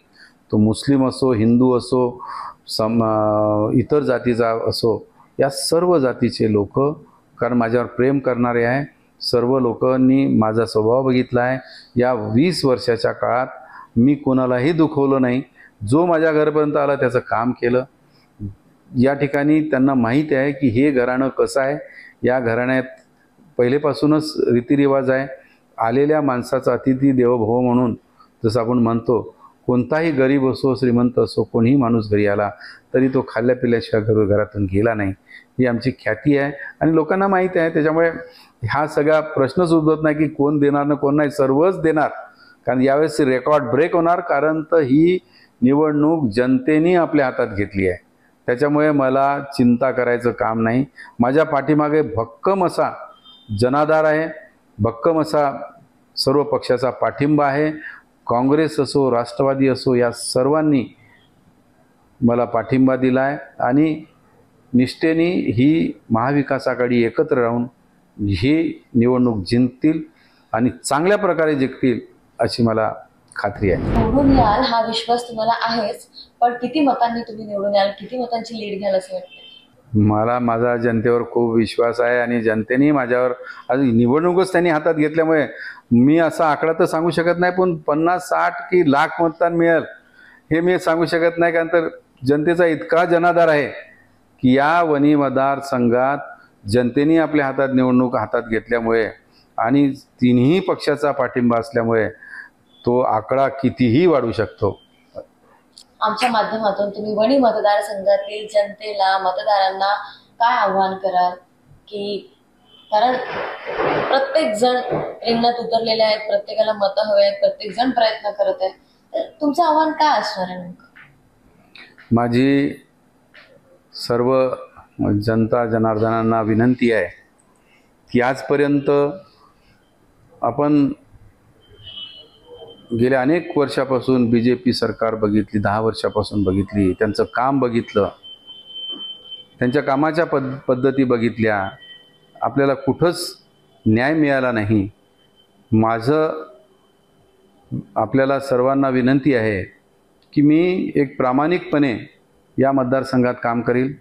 तो मुस्लिम असो, हिंदू असो, इतर जातीचा असो, या सर्व जातीचे लोक, कारण माझ्यावर प्रेम करणारे आहे. सर्व लोकांनी माझा स्वभाव बघितला आहे. या 20 वर्षाच्या काळात मी कोणालाही दुखवलं नाही. जो माझ्या घरापर्यंत आला त्याचं काम केलं. या ठिकाणी त्यांना माहीत आहे की हे घराणं कसं आहे. या घराण्यात पहिलेपासूनच रीतिरिवाज आहे. आलेल्या माणसाचा अतिथी देवो म्हणून जसं आपण म्हणतो, कोणताही गरीब असो, श्रीमंत असो, कोणीही माणूस घरी आला तरी तो खाल्ल्या पिल्याशिवाय घरातून गेला नाही. ही आमची ख्याती आहे आणि लोकांना माहीत आहे. त्याच्यामुळे हा सगळा प्रश्नच उद्भवत नाही की कोण देणार ना कोण नाही, सर्वच देणार. कारण यावेळेस रेकॉर्ड ब्रेक होणार, कारण तर ही निवडणूक जनतेने आपल्या हातात घेतली आहे. त्याच्यामुळे मला चिंता करायचं काम नाही. माझ्या पाठीमागे भक्कम असा जनाधार आहे, भक्कम असा सर्व पक्षाचा पाठिंबा आहे. काँग्रेस असो, राष्ट्रवादी असो, या सर्वांनी मला पाठिंबा दिला आहे आणि निष्ठेने ही महाविकास आघाडी एकत्र राहून ही निवडणूक जिंकतील आणि चांगल्या प्रकारे जिंकतील अशी मला खात्री आहे. निवडून याल हा विश्वास तुम्हाला आहेच, पण किती मतांनी तुम्ही निवडून याल, किती मतांची लीड घ्याल असं वाटतं? मला माझा जनतेवर खूप विश्वास आहे आणि जनतेने माझ्यावर, आज निवडणूकच त्यांनी हातात घेतल्यामुळे मी असा आकडा तर सांगू शकत नाही, पण 50, 60 की लाख मतदान मिळेल हे मी सांगू शकत नाही. कारण तर जनतेचा इतका जनाधार आहे की या वणी मतदारसंघात जनतेने आपल्या हातात निवडणूक हातात घेतल्यामुळे आणि तिन्ही पक्षाचा पाठिंबा असल्यामुळे तो आकडा कितीही वाढू शकतो. आमच्या माध्यमातून तुम्ही वणी मतदारसंघातील जनतेला, मतदारांना काय आव्हान कराल? की कारण प्रत्येक जण रिंगणात उतरलेले आहेत, प्रत्येकाला मतं हवे आहेत, प्रत्येक जण प्रयत्न करत आहे, तर तुमचं आव्हान काय असणार आहे नेमकं? माझी सर्व जनता जनार्दनांना विनंती आहे की आजपर्यंत आपण गेल्या अनेक वर्षापासून BJP सरकार बघितली, 10 वर्षापासून बघितली, त्यांचं काम बघितलं, त्यांच्या कामाच्या पद्धती बघितल्या, आपल्याला कुठंच न्याय मिळाला नाही. माझं आपल्याला सर्वांना विनंती आहे की मी एक प्रामाणिकपणे या मतदारसंघात काम करील.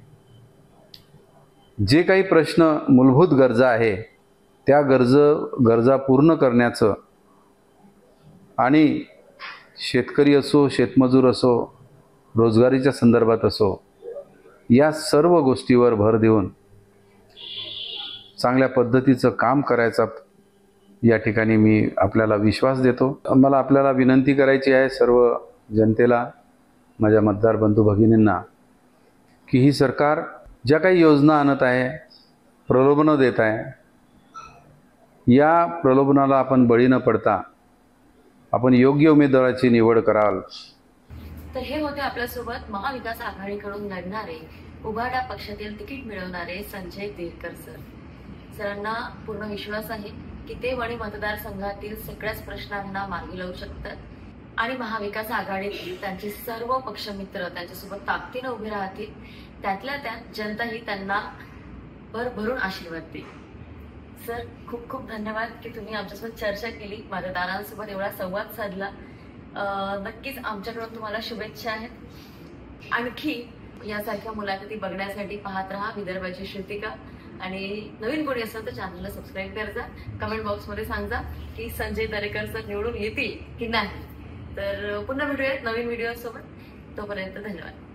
जे काही प्रश्न, मूलभूत गरजा आहे त्या गरजा पूर्ण करण्याचं आणि शेतकरी असो, शेतमजूर असो, रोजगारीच्या संदर्भात असो, या सर्व गोष्टीवर भर देऊन चांगल्या पद्धतीचं काम करायचा या ठिकाणी मी आपल्याला विश्वास देतो. मला आपल्याला विनंती करायची आहे सर्व जनतेला, माझ्या मतदार बंधू भगिनींना, की ही सरकार ज्या काही योजना आणत आहे, प्रलोभनं देत आहे, या प्रलोभनाला आपण बळी न पडता आपण योग्य उमेदवाराची निवड कराल. तर हे होते आपल्यासोबत महाविकास आघाडीकडून लढणारे, उभाटा पक्षातील तिकीट मिळवणारे संजय देरकर सर. सरांना पूर्ण विश्वास आहे की ते वणी मतदारसंघातील सगळ्याच प्रश्नांना मार्गी लावू शकतात आणि महाविकास आघाडीतील त्यांचे सर्व पक्षमित्र त्यांच्यासोबत ताकदीने उभे राहतील. त्यातल्या त्यात जनताही त्यांना भरभरून आशीर्वाद देईल. सर, खूप खूप धन्यवाद की तुम्ही आमच्यासोबत चर्चा केली, माझ्या दारांसोबत एवढा संवाद साधला. नक्कीच आमच्याकडून तुम्हाला शुभेच्छा आहेत. आणखी यासारख्या मुलाखती बघण्यासाठी पाहत राहा विदर्भाची श्रुतिका. आणि नवीन कोणी असेल तर चॅनलला सबस्क्राईब करजा. कमेंट बॉक्समध्ये सांगा की संजय दरेकर सर निवडून येतील की नाही. तर पुन्हा भेटूयात नवीन व्हिडिओ सोबत. तोपर्यंत धन्यवाद.